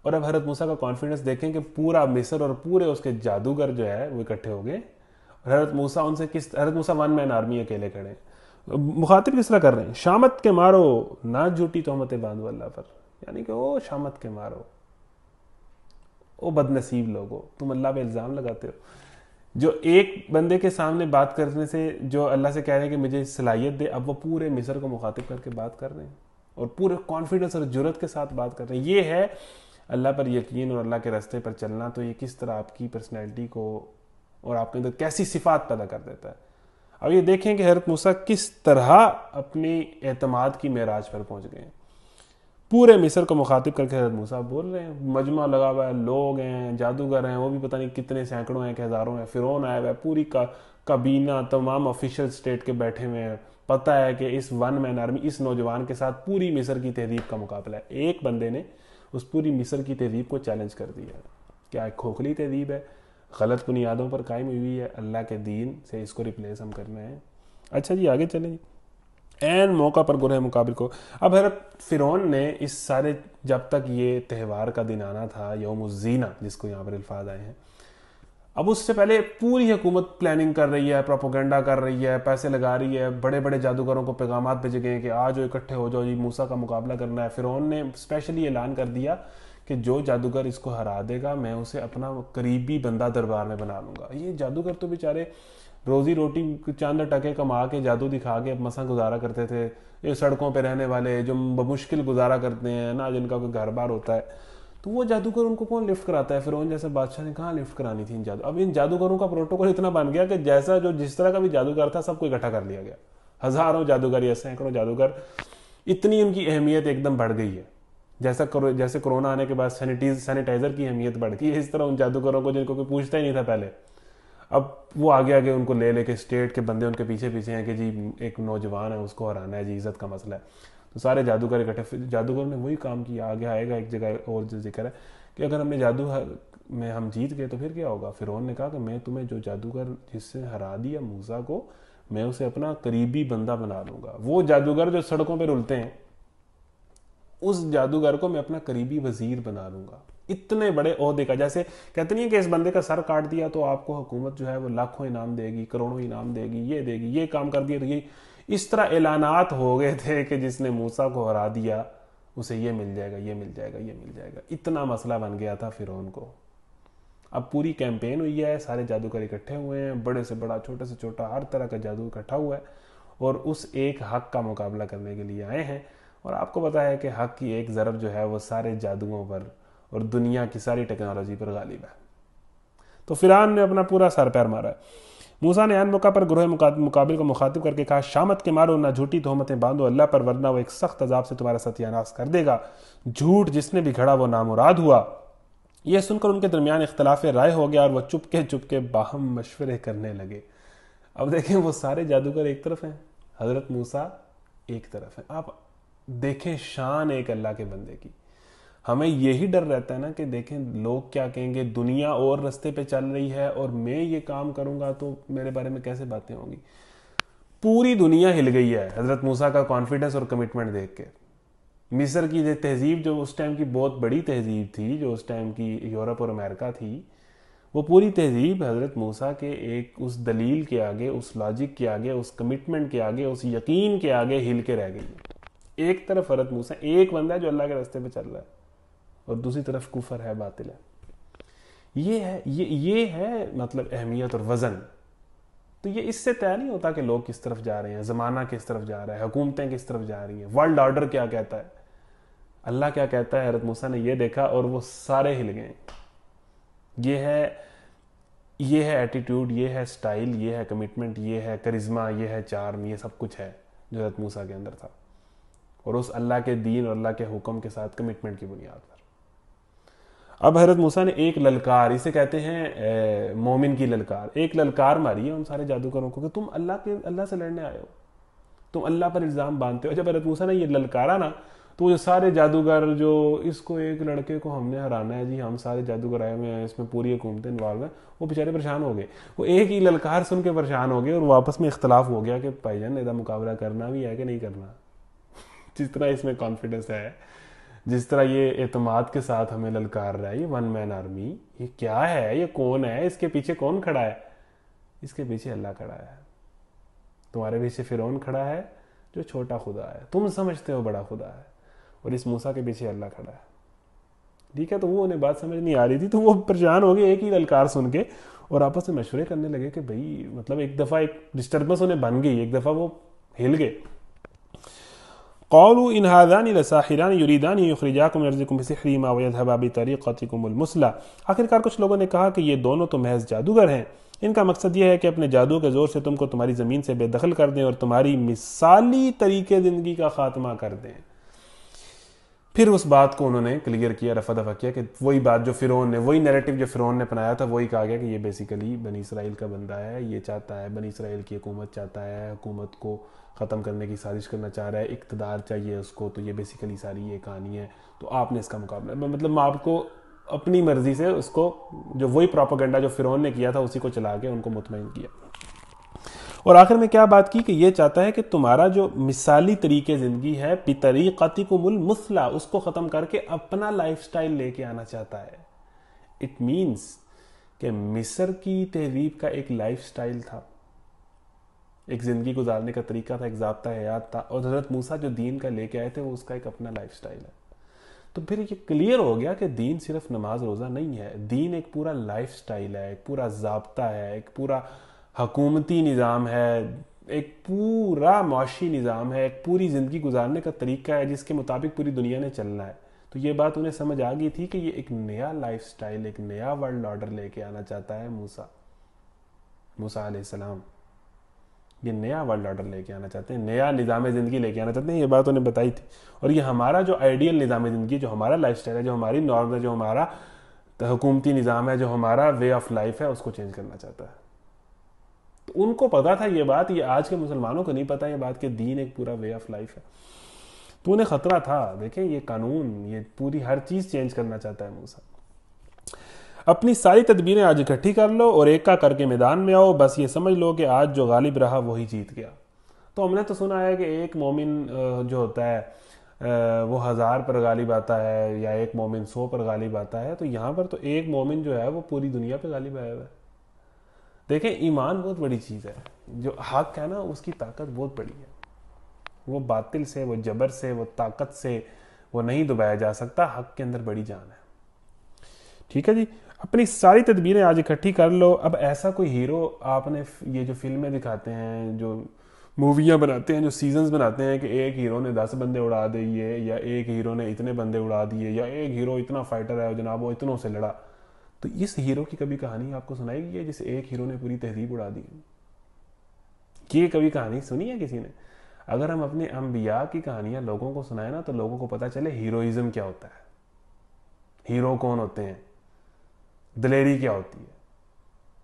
اور اب حضرت موسیٰ کا کانفیڈنس دیکھیں کہ پورا مصر اور پورے اس کے جادوگر جو ہے وہ اکٹھے ہو گئے، اور حضرت موسیٰ ون مین آرمی اکیلے کھڑے ہیں۔ مخاطب کس طرح کر رہے ہیں؟ شامت کے مارو نہ جھوٹی تہمتیں باندھو اللہ پر، یعنی کہ او شامت کے مارو، او بد نصیب لوگو، تم اللہ پہ الزام لگاتے ہو۔ جو ایک بندے کے سامنے بات کرنے سے جو اللہ سے کہہ رہے ہیں کہ مجھے صلاحیت دے، اب وہ پورے مصر کو مخاطب کر کے بات کر رہے ہیں اور پورے کانفیڈنس اور جرت کے ساتھ بات کر رہے ہیں۔ یہ ہے اللہ پر یقین اور اللہ کے راستے پر چلنا، تو یہ کس طرح آپ کی پرسنالٹی کو اور آپ کے اندر کیسی صفات پیدا کر دیتا ہے۔ اب یہ دیکھیں کہ حضرت موسیٰ کس طرح اپنی اعتماد کی معراج پر پہنچ گئے ہیں۔ پورے مصر کو مخاطب کر کے حضرت موسیٰ بول رہے ہیں، مجمع لگا ہوا ہے، لوگ ہیں، جادوگر ہیں، وہ بھی پتہ نہیں کتنے سینکڑوں ہیں کہ ہزاروں ہیں، فرعون آیا ہوا ہے، پوری کابینہ تمام آفیشل سٹیٹ کے بیٹھے ہوئے ہیں، پتہ ہے کہ اس ون مین آرمی، اس نوجوان کے ساتھ پوری مصر کی تہذیب کا مقابلہ ہے۔ ایک بندے نے اس پوری مصر کی تہذیب کو چیلنج کر دیا ہے، کیا ایک کھوکھلی تہذیب ہے، غلط بنیادوں پر قائم ہوئی ہے، اللہ کے دین سے اس کو ریپلیس ہم کرنا ہے۔ اچھا جی آگے چلیں۔ این موقع پر گروہ مقابل کو، اب حضرت فرعون نے اس سارے، جب تک یہ تہوار کا دن آنا تھا، یوم الزینہ جس کو یہاں پر الفاظ آئے ہیں، اب اس سے پہلے پوری حکومت پلاننگ کر رہی ہے، پروپیگنڈا کر رہی ہے، پیسے لگا رہی ہے، بڑے بڑے جادوگروں کو پیغامات بھیجے گئے کہ آج اکٹھے ہو جاؤ جی، موسیٰ کا مقابلہ کرنا ہے۔ فرعون نے اسپیشلی اعلان کر دیا کہ جو جادوگر اس کو ہرا دے گا میں اسے اپنا قریبی بندہ دربار میں بنا لوں گا۔ یہ جادوگر تو بیچارے روزی روٹی چاند ٹکے کما کے جادو دکھا کے مساں گزارا کرتے تھے، یہ سڑکوں پہ رہنے والے جو بمشکل گزارا کرتے ہیں نا، جن کا کوئی گھر بار ہوتا ہے، تو وہ جادوگر ان کو کون لفٹ کراتا ہے؟ فرعون جیسے بادشاہ نے کہاں لفٹ کرانی تھی ان اب ان جادوگروں کا پروٹوکول اتنا بن گیا کہ جس طرح کا بھی جادوگر تھا سب کو اکٹھا کر لیا گیا، ہزاروں جادوگر یا سینکڑوں جادوگر، اتنی ان کی اہمیت ایک دم بڑھ گئی ہے۔ جیسے کورونا آنے کے بعد سینیٹائزر کی اہمیت بڑھ گئی ہے، اس طرح ان جادوگروں کو جن کو کوئی پوچھتا ہی نہیں تھا پہلے، اب وہ آگے آگے ان کو لے لے کے اسٹیٹ کے بندے ان کے پیچھے پیچھے ہیں کہ جی ایک نوجوان ہے اس کو ہرانا ہے جی، عزت کا مسئلہ ہے، تو سارے جادوگر اکٹھے۔ جادوگر نے وہی کام کیا، آگے آئے گا ایک جگہ اور جو ذکر ہے کہ اگر ہم نے جادو میں ہم جیت گئے تو پھر کیا ہوگا؟ فرعون نے کہا کہ میں تمہیں جو جادوگر جس سے ہرا دیا موسیٰ کو، میں اسے اپنا قریبی بندہ بنا لوں گا۔ وہ جادوگر جو سڑکوں پہ رلتے ہیں، اس جادوگر کو میں اپنا قریبی وزیر بنا لوں گا۔ اتنے بڑے عہدے کا، جیسے کہتے نہیں کہ اس بندے کا سر کاٹ دیا تو آپ کو حکومت جو ہے وہ لاکھوں انعام دے گی، کروڑوں انعام دے گی، یہ دے گی، یہ کام کر دیا تو یہ، اس طرح اعلانات ہو گئے تھے کہ جس نے موسیٰ کو ہرا دیا اسے یہ مل جائے گا، یہ مل جائے گا، یہ مل جائے گا۔ اتنا مسئلہ بن گیا تھا فرعون کو۔ اب پوری کیمپین ہوئی ہے، سارے جادوگر اکٹھے ہوئے ہیں، بڑے سے بڑا، چھوٹے سے چھوٹا، ہر طرح کا جادو اکٹھا ہوا ہے اور اس ایک حق کا مقابلہ کرنے کے لیے آئے ہیں۔ اور آپ کو پتا ہے کہ حق کی ایک ضرب جو ہے وہ سارے جادوؤں پر اور دنیا کی ساری ٹیکنالوجی پر غالب ہے۔ تو فرعون نے اپنا پورا سر پیر مارا ہے۔ موسیٰ نے عین موقع پر گروہ مقابل کو مخاطب کر کے کہا، شامت کے مارو نہ جھوٹی تہمتیں باندھو اللہ پر، ورنہ وہ ایک سخت عذاب سے تمہارا ستیہ ناش کر دے گا۔ جھوٹ جس نے بھی گھڑا وہ نامراد ہوا۔ یہ سن کر ان کے درمیان اختلاف رائے ہو گیا اور وہ چپ کے باہم مشورے کرنے لگے۔ اب دیکھیں وہ سارے جادوگر ایک طرف ہیں، حضرت موسیٰ ایک طرف ہیں۔ آپ دیکھیں شان ایک اللہ کے بندے کی۔ ہمیں یہی ڈر رہتا ہے نا کہ دیکھیں لوگ کیا کہیں گے، دنیا اور رستے پہ چل رہی ہے اور میں یہ کام کروں گا تو میرے بارے میں کیسے باتیں ہوں گی۔ پوری دنیا ہل گئی ہے حضرت موسیٰ کا کانفیڈنس اور کمٹمنٹ دیکھ کے۔ مصر کی تہذیب جو اس ٹائم کی بہت بڑی تہذیب تھی، جو اس ٹائم کی یورپ اور امریکہ تھی، وہ پوری تہذیب حضرت موسیٰ کے ایک اس دلیل کے آگے، اس لاجک کے آگے، اس کمٹمنٹ کے آگے، اس یقین کے آگے ہل کے رہ گئی۔ ایک طرف حضرت موسیٰ ایک بندہ ہے جو اللہ کے راستے پہ چل رہا ہے اور دوسری طرف کفر ہے، باطل ہے۔ یہ ہے مطلب اہمیت اور وزن۔ تو یہ اس سے طے نہیں ہوتا کہ لوگ کس طرف جا رہے ہیں، زمانہ کس طرف جا رہا ہے، حکومتیں کس طرف جا رہی ہیں، ورلڈ آرڈر کیا کہتا ہے، اللہ کیا کہتا ہے۔ حضرت موسیٰ نے یہ دیکھا اور وہ سارے ہل گئے۔ یہ ہے ایٹیٹیوڈ، یہ ہے سٹائل، یہ ہے کمٹمنٹ، یہ ہے کرزما، یہ ہے چارم، یہ سب کچھ ہے جو حضرت موسیٰ کے اندر تھا، اور اس اللہ کے دین اور اللہ کے حکم کے ساتھ کمٹمنٹ کی بنیاد پر۔ اب حضرت موسیٰ نے ایک للکار، اسے کہتے ہیں مومن کی للکار، ایک للکار ماری ہے ان سارے جادوگروں کو کہ تم اللہ سے لڑنے آئے ہو، تم اللہ پر الزام باندھتے ہو۔ جب حضرت موسیٰ نے یہ للکارا نا تو یہ سارے جادوگر جو اس کو ایک لڑکے کو ہم نے ہرانا ہے جی، ہم سارے جادوگر آئے ہوئے ہیں، اس میں پوری حکومتیں انوالو ہیں، وہ بیچارے پریشان ہو گئے۔ وہ ایک ہی للکار سن کے پریشان ہو گئے اور واپس میں اختلاف ہو گیا کہ بھائی جان ادھر مقابلہ کرنا بھی ہے کہ نہیں کرنا۔ جس طرح اس میں کانفیڈنس ہے جس طرح یہ اعتماد کے ساتھ ہمیں للکار رہا ہے، یہ ون مین آرمی، یہ کیا ہے، یہ کون ہے، اس کے پیچھے کون کھڑا ہے؟ اس کے پیچھے اللہ کھڑا ہے. تمہارے پیچھے فرعون کھڑا ہے جو چھوٹا خدا ہے، تم سمجھتے ہو بڑا خدا ہے، اور اس موسیٰ کے پیچھے اللہ کھڑا ہے. ٹھیک ہے، تو وہ انہیں بات سمجھ نہیں آ رہی تھی، تو وہ پریشان ہو گئے ایک ہی للکار سن کے، اور آپس میں مشورے کرنے لگے کہ بھائی مطلب ایک دفعہ ایک ڈسٹربنس انہیں بن گئی، ایک دفعہ وہ ہل گئے. قالوا ان هذان لساحران يريدان يخرجاكم من ارضكم بسحرهما ويذهبا بطريقتكم المثلى. آخرکار کچھ لوگوں نے کہا کہ یہ دونوں تو محض جادوگر ہیں، ان کا مقصد یہ ہے کہ اپنے جادو کے زور سے تم کو تمہاری زمین سے بے دخل کر دیں اور تمہاری مثالی طریقے زندگی کا خاتمہ کر دیں. پھر اس بات کو انہوں نے کلیئر کیا، رفع دفع کیا کہ وہی بات جو فرعون نے، وہی نیریٹو جو فرعون نے اپنایا تھا، وہی کہا گیا کہ یہ بیسیکلی بنی اسرائیل کا بندہ ہے، یہ چاہتا ہے بنی اسرائیل کی حکومت چاہتا ہے، حکومت کو ختم کرنے کی سازش کرنا چاہ رہا ہے، اقتدار چاہیے اس کو، تو یہ بیسیکلی ساری یہ کہانی ہے. تو آپ نے اس کا مقابلہ، مطلب آپ کو اپنی مرضی سے اس کو، جو وہی پروپیگنڈا جو فرعون نے کیا تھا اسی کو چلا کے ان کو مطمئن کیا. اور آخر میں کیا بات کی کہ یہ چاہتا ہے کہ تمہارا جو مثالی طریقے زندگی ہے بطریقتکم المثلی، اس کو ختم کر کے اپنا لائف سٹائل لے کے آنا چاہتا ہے. اٹ مینس کہ مصر کی تہذیب کا ایک لائف سٹائل تھا، ایک زندگی گزارنے کا طریقہ تھا، ایک ضابطہ حیات تھا، اور حضرت موسیٰ جو دین کا لے کے آئے تھے وہ اس کا ایک اپنا لائف سٹائل ہے. تو پھر یہ کلیئر ہو گیا کہ دین صرف نماز روزہ نہیں ہے، دین ایک پورا لائف سٹائل ہے، ایک پورا ضابطہ ہے، ایک پورا حکومتی نظام ہے، ایک پورا معاشی نظام ہے، ایک پوری زندگی گزارنے کا طریقہ ہے جس کے مطابق پوری دنیا نے چلنا ہے. تو یہ بات انہیں سمجھ آ گئی تھی کہ یہ ایک نیا لائف سٹائل، ایک نیا ورلڈ آرڈر لے کے آنا چاہتا ہے موسیٰ علیہ السلام. یہ نیا ورلڈ آرڈر لے کے آنا چاہتے ہیں، نیا نظام زندگی لے کے آنا چاہتے ہیں. یہ بات انہیں بتائی تھی. اور یہ ہمارا جو آئیڈیل نظام زندگی، جو ہمارا لائف سٹائل ہے، جو ہماری نارم ہے، جو ہمارا حکومتی نظام ہے، جو ہمارا وے آف لائف ہے، اس کو چینج کرنا چاہتا ہے. تو ان کو پتا تھا یہ بات، یہ آج کے مسلمانوں کو نہیں پتا یہ بات کہ دین ایک پورا وے آف لائف ہے. تو انہیں خطرہ تھا. دیکھیں یہ قانون، یہ پوری ہر چیز چینج کرنا چاہتا ہے موسیٰ. اپنی ساری تدبیریں آج اکٹھی کر لو اور ایک کر کے میدان میں آؤ، بس یہ سمجھ لو کہ آج جو غالب رہا وہی جیت گیا. تو ہم نے تو سنا ہے کہ ایک مومن جو ہوتا ہے وہ 1000 پر غالب آتا ہے، یا ایک مومن 100 پر غالب آتا ہے. تو یہاں پر تو ایک مومن جو ہے وہ پوری دنیا پہ غالب آیا ہوا ہے. دیکھیں ایمان بہت بڑی چیز ہے، جو حق ہے نا اس کی طاقت بہت بڑی ہے. وہ باطل سے، وہ جبر سے، وہ طاقت سے وہ نہیں دبایا جا سکتا. حق کے اندر بڑی جان ہے. ٹھیک ہے جی، اپنی ساری تدبیریں آج اکٹھی کر لو. اب ایسا کوئی ہیرو آپ نے، یہ جو فلمیں دکھاتے ہیں، جو موویاں بناتے ہیں، جو سیزنز بناتے ہیں کہ ایک ہیرو نے 10 بندے اڑا دیے، یا ایک ہیرو نے اتنے بندے اڑا دیے، یا ایک ہیرو اتنا فائٹر ہے جناب وہ اتنوں سے لڑا. تو اس ہیرو کی کبھی کہانی آپ کو سنائی گئی ہے جس ایک ہیرو نے پوری تہذیب اڑا دی؟ یہ کبھی کہانی سنی ہے کسی نے؟ اگر ہم اپنے انبیاء کی کہانیاں لوگوں کو سنائیں نا تو لوگوں کو پتہ چلے ہیروئزم کیا ہوتا ہے، ہیرو کون ہوتے ہیں، دلیری کیا ہوتی ہے.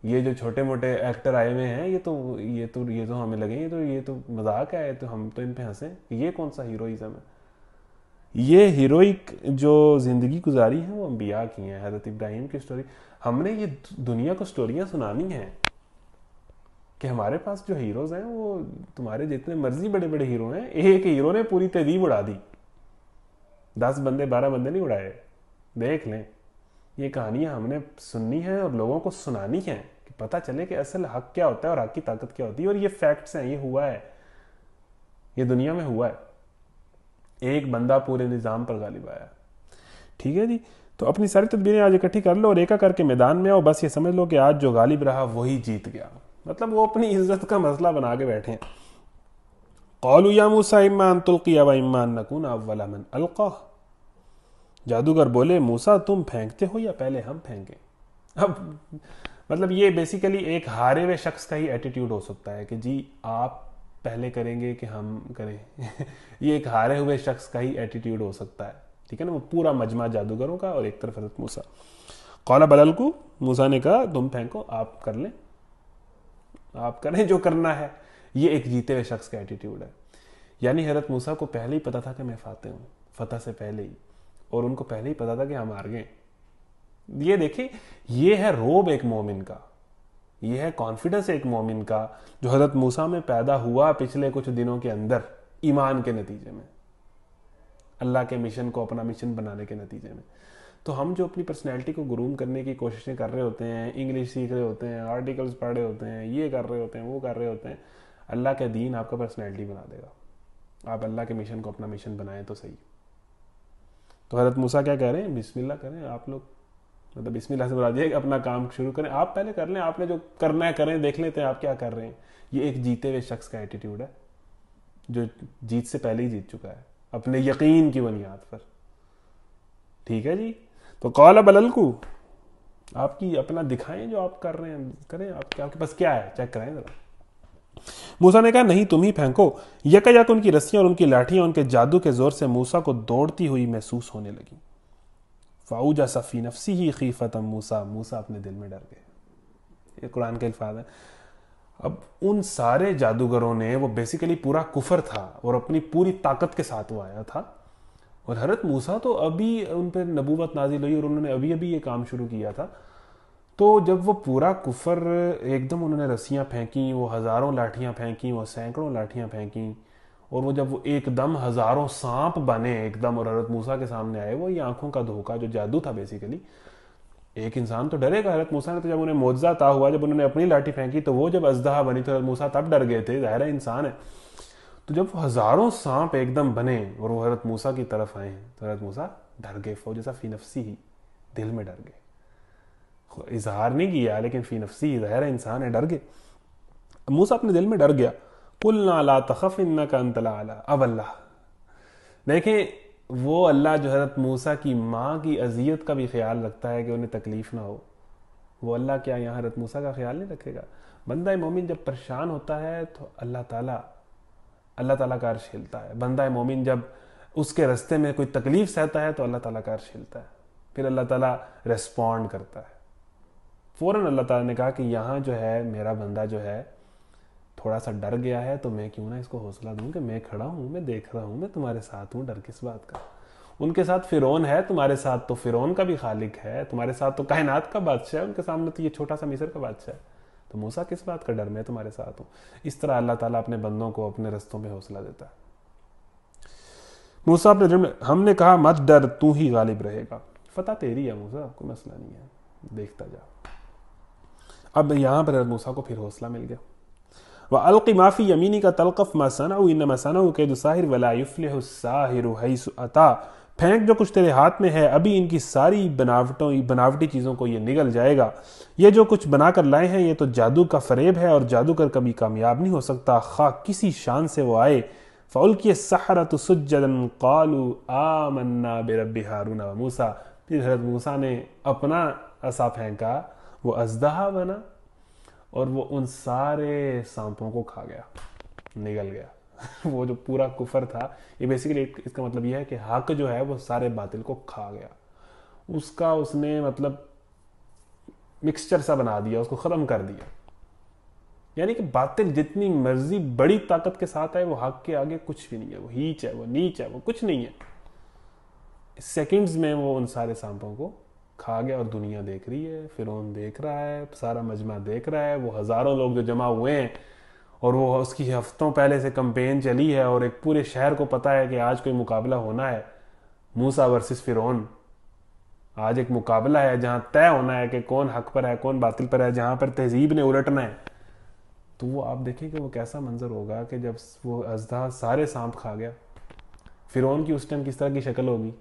یہ جو چھوٹے موٹے ایکٹر آئے ہوئے ہیں، یہ تو ہمیں لگے یہ تو مذاق ہے، تو ہم تو ان پہ ہنسیں. یہ کون سا ہیروئزم ہے؟ یہ ہیروئک جو زندگی گزاری ہے وہ انبیاء کی ہیں. حضرت ابراہیم کی سٹوری، ہم نے یہ دنیا کو سٹوریاں سنانی ہیں کہ ہمارے پاس جو ہیروز ہیں وہ تمہارے جتنے مرضی بڑے بڑے ہیرو ہیں، ایک ہیرو نے پوری تہذیب اڑا دی. 10 بندے 12 بندے نہیں اڑائے. دیکھ لیں، یہ کہانیاں ہم نے سننی ہیں اور لوگوں کو سنانی ہیں کہ پتہ چلے کہ اصل حق کیا ہوتا ہے اور حق کی طاقت کیا ہوتی ہے. اور یہ فیکٹس ہیں، یہ ہوا ہے، یہ دنیا میں ہوا ہے. ایک بندہ پورے نظام پر غالب آیا. ٹھیک ہے جی، تو اپنی ساری تدبیریں آج اکٹھی کر لو اور ایک کر کے میدان میں آؤ، بس یہ سمجھ لو کہ آج جو غالب رہا وہی جیت گیا. مطلب وہ اپنی عزت کا مسئلہ بنا کے بیٹھے ہیں. قالوا یا موسیٰ اما ان تلقی و اما ان نکون اول من القی. جادوگر بولے موسیٰ تم پھینکتے ہو یا پہلے ہم پھینکیں؟ اب مطلب یہ بیسیکلی ایک ہارے ہوئے شخص کا ہی ایٹیٹیوڈ ہو سکتا ہے کہ جی آپ پہلے کریں گے کہ ہم کریں. یہ ایک ہارے ہوئے شخص کا ہی ایٹیٹیوڈ ہو سکتا ہے. ٹھیک ہے نا، وہ پورا مجمع جادوگروں کا اور ایک طرف حضرت موسیٰ. قال بل القوا، موسیٰ نے کہا تم پھینکو، آپ کر لیں، آپ کریں جو کرنا ہے. یہ ایک جیتے ہوئے شخص کا ایٹیٹیوڈ ہے. یعنی حضرت موسیٰ کو پہلے ہی پتا تھا کہ میں فاتح ہوں، فتح سے پہلے ہی، اور ان کو پہلے ہی پتا تھا کہ ہم ہار گئے. یہ دیکھیں، یہ ہے روب ایک مومن کا، یہ ہے کانفیڈنس ایک مومن کا جو حضرت موسیٰ میں پیدا ہوا پچھلے کچھ دنوں کے اندر ایمان کے نتیجے میں. اللہ کے مشن کو اپنا مشن بنانے کے نتیجے میں. تو ہم جو اپنی پرسنالٹی کو گروم کرنے کی کوششیں کر رہے ہوتے ہیں, انگلش سیکھ رہے ہوتے ہیں, آرٹیکلز پڑھ رہے ہوتے ہیں, یہ کر رہے ہوتے ہیں, وہ کر رہے ہوتے ہیں, اللہ کا دین آپ کا پرسنالٹی بنا دے گا. آپ اللہ کے مشن کو اپنا مشن بنائیں تو صحیح. تو حضرت موسیٰ کیا کہہ رہے ہیں, بسم اللہ کریں آپ لوگ, مطلب بسم اللہ سے مراد یہ ہے کہ اپنا کام شروع کریں. آپ پہلے کر لیں, آپ نے جو کرنا ہے کریں, دیکھ لیتے ہیں آپ کیا کر رہے ہیں. یہ ایک جیتے ہوئے شخص کا ایٹیٹیوڈ ہے جو جیت سے پہلے ہی جیت چکا ہے اپنے یقین کی بنیاد پر. ٹھیک ہے جی. تو قال بل القوا, آپ کی اپنا دکھائیں جو آپ کر رہے ہیں, کریں. آپ کے پاس کیا ہے چیک کریں ذرا. موسیٰ نے کہا نہیں تم ہی پھینکو. یکایک ان کی رسیاں اور ان کی لاٹھیاں ان کے جادو کے زور سے موسیٰ کو دوڑتی ہوئی محسوس ہونے لگیں. فَأَوْجَسَ فِي نَفْسِهِ خِیفَةً موسیٰ, موسیٰ اپنے دل میں ڈر گئے. یہ قرآن کے الفاظ ہیں. اب ان سارے جادوگروں نے, وہ بیسیکلی پورا کفر تھا اور اپنی پوری طاقت کے ساتھ وہ آیا تھا, اور حضرت موسیٰ تو ابھی ان پہ نبوت نازل ہوئی اور انہوں نے ابھی ابھی یہ کام شروع کیا تھا. تو جب وہ پورا کفر ایک دم انہوں نے رسیاں پھینکیں, وہ ہزاروں لاٹھیاں پھینکیں, وہ سینکڑوں لاٹھیاں پھینکیں, اور وہ جب وہ ایک دم ہزاروں سانپ بنے ایک دم اور حضرت موسیٰ کے سامنے آئے, وہ یہ آنکھوں کا دھوکہ جو جادو تھا بیسیکلی. ایک انسان تو ڈرے گا. حضرت موسیٰ نے تو جب انہیں معجزہ عطا ہوا, جب انہوں نے اپنی لاٹھی پھینکی تو وہ جب اژدہا بنی تو حضرت موسیٰ تب ڈر گئے تھے, ظاہر ہے انسان ہے. تو جب وہ ہزاروں سانپ ایک دم بنے اور وہ حضرت موسیٰ کی طرف آئے ہیں تو حضرت موسیٰ ڈر گئے. فوجسا فی نفسی ہی, دل میں ڈر گئے. اظہار نہیں کیا لیکن فی نفسی, ظاہر ہے انسان ہے, ڈر گئے. موسیٰ اپنے دل میں ڈر گیا. قلنا لا تخف انک انت الاعلی. اب اللہ دیکھیں, وہ اللہ جو حضرت موسیٰ کی ماں کی اذیت کا بھی خیال رکھتا ہے کہ انہیں تکلیف نہ ہو, وہ اللہ کیا یہاں حضرت موسیٰ کا خیال نہیں رکھے گا؟ بندہ مومن جب پریشان ہوتا ہے تو اللہ تعالیٰ کا عرش ہلتا ہے. بندہ مومن جب اس کے رستے میں کوئی تکلیف سہتا ہے تو اللہ تعالیٰ کا عرش ہلتا ہے. پھر اللہ تعالیٰ ریسپونڈ کرتا ہے. فوراً اللہ تعالیٰ نے کہا کہ یہاں جو ہے میرا بندہ جو ہے تھوڑا سا ڈر گیا ہے, تو میں کیوں نہ اس کو حوصلہ دوں کہ میں کھڑا ہوں, میں دیکھ رہا ہوں, میں تمہارے ساتھ ہوں, ڈر کس بات کا. ان کے ساتھ فرعون ہے, تمہارے ساتھ تو فرعون کا بھی خالق ہے, تمہارے ساتھ تو کائنات کا بادشاہ ہے, ان کے سامنے تو یہ چھوٹا سا مصر کا بادشاہ ہے. تو موسیٰ کس بات کا ڈر, میں تمہارے ساتھ ہوں. اس طرح اللہ تعالیٰ اپنے بندوں کو اپنے رستوں میں حوصلہ دیتا ہے. موسیٰ اپنے دل میں, ہم نے کہا مت ڈر, تو ہی غالب رہے گا, فتح تیری ہے موسیٰ, کوئی مسئلہ نہیں ہے, دیکھتا جا. اب یہاں پر موسیٰ کو پھر حوصلہ مل گیا. وَأَلْقِ مَا فِي يَمِينِكَ تَلْقَفْ مَا صَنَعُوا إِنَّمَا صَنَعُوا كَيْدُ سَاحِرٍ وَلَا يُفْلِحُ السَّاحِرُ حَيْثُ أَتَىٰ. پھینک جو کچھ تیرے ہاتھ میں ہے, ابھی ان کی ساری بناوٹی چیزوں کو یہ نگل جائے گا. یہ جو کچھ بنا کر لائے ہیں یہ تو جادو کا فریب ہے, اور جادوگر کبھی کامیاب نہیں ہو سکتا خواہ کسی شان سے وہ آئے. فَأُلْقِيَ السَّحَرَةُ سُجَّدًا قَالُوا آمَنَّا بِرَبِّ هَارُونَ وَمُوسَىٰ. پھر حضرت موسیٰ نے اپنا عصا پھینکا, وہ اژدہا بنا اور وہ ان سارے سانپوں کو کھا گیا, نگل گیا. وہ جو پورا کفر تھا, یہ بیسیکلی اس کا مطلب یہ ہے کہ حق جو ہے وہ سارے باطل کو کھا گیا. اس نے مطلب مکسچر سا بنا دیا, اس کو ختم کر دیا. یعنی کہ باطل جتنی مرضی بڑی طاقت کے ساتھ ہے, وہ حق کے آگے کچھ بھی نہیں ہے, وہ ہیچ ہے, وہ نیچ ہے, وہ کچھ نہیں ہے. سیکنڈز میں وہ ان سارے سانپوں کو کھا گیا. اور دنیا دیکھ رہی ہے, فرعون دیکھ رہا ہے, سارا مجمع دیکھ رہا ہے, وہ ہزاروں لوگ جو جمع ہوئے ہیں, اور وہ اس کی ہفتوں پہلے سے کمپین چلی ہے, اور ایک پورے شہر کو پتا ہے کہ آج کوئی مقابلہ ہونا ہے, موسیٰ ورسس فرعون. آج ایک مقابلہ ہے جہاں طے ہونا ہے کہ کون حق پر ہے کون باطل پر ہے, جہاں پر تہذیب نے الٹنا ہے. تو وہ آپ دیکھیں کہ وہ کیسا منظر ہوگا کہ جب وہ اژدہا سارے سانپ کھا گیا. فرعون کی اس ٹائم کس طرح کی شکل ہوگی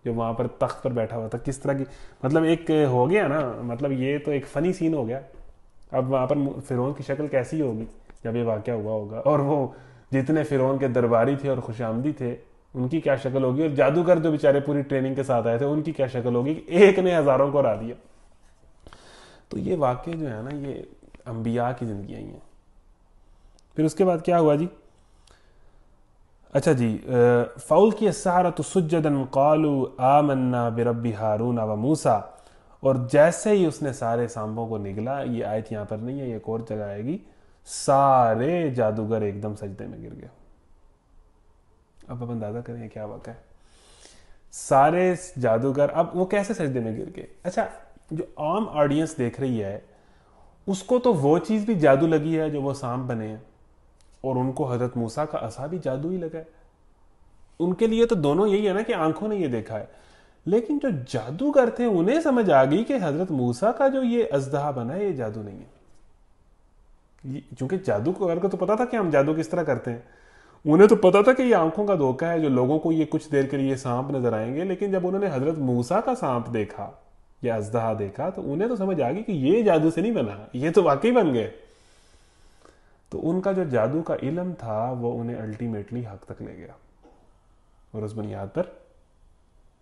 جو وہاں پر تخت پر بیٹھا ہوا تھا, کس طرح کی, مطلب ایک ہو گیا نا, مطلب یہ تو ایک فنی سین ہو گیا. اب وہاں پر فرعون کی شکل کیسی ہوگی جب یہ واقعہ ہوا ہوگا, اور وہ جتنے فرعون کے درباری تھے اور خوش آمدی تھے ان کی کیا شکل ہوگی, اور جادوگر جو بیچارے پوری ٹریننگ کے ساتھ آئے تھے ان کی کیا شکل ہوگی کہ ایک نے ہزاروں کو ہرا دیا. تو یہ واقعے جو ہے نا, یہ انبیاء کی زندگیاں ہی ہیں. پھر اس کے بعد کیا ہوا جی, اچھا جی, فَأُلْقِيَ السَّحَرَةُ سُجَّدًا قَالُوا آمَنَّا بِرَبِّ هَارُونَ وَمُوسَىٰ. اور جیسے ہی اس نے سارے سانپوں کو نگلا, یہ آیت یہاں پر نہیں ہے, یہ ایک اور جگہ آئے گی, سارے جادوگر ایک دم سجدے میں گر گئے. اب آپ اندازہ کریں کیا واقعہ ہے. سارے جادوگر اب وہ کیسے سجدے میں گر گئے. اچھا, جو عام آڈینس دیکھ رہی ہے اس کو تو وہ چیز بھی جادو لگی ہے جو وہ سانپ بنے ہیں, اور ان کو حضرت موسیٰ کا عصا بھی جادو ہی لگا ہے. ان کے لیے تو دونوں یہی ہے نا کہ آنکھوں نے یہ دیکھا ہے. لیکن جو جادوگر تھے انہیں سمجھ آ گئی کہ حضرت موسیٰ کا جو یہ اژدہا بنا ہے یہ جادو نہیں ہے. چونکہ جادوگر کو تو پتا تھا کہ ہم جادو کس طرح کرتے ہیں, انہیں تو پتا تھا کہ یہ آنکھوں کا دھوکہ ہے, جو لوگوں کو یہ کچھ دیر کے لیے سانپ نظر آئیں گے. لیکن جب انہوں نے حضرت موسیٰ کا سانپ دیکھا یا اژدہا دیکھا تو انہیں تو سمجھ آ گئی کہ یہ جادو سے نہیں بنا, یہ تو واقعی بن گئے. تو ان کا جو جادو کا علم تھا وہ انہیں الٹیمیٹلی حق تک لے گیا, اور اس بنیاد پر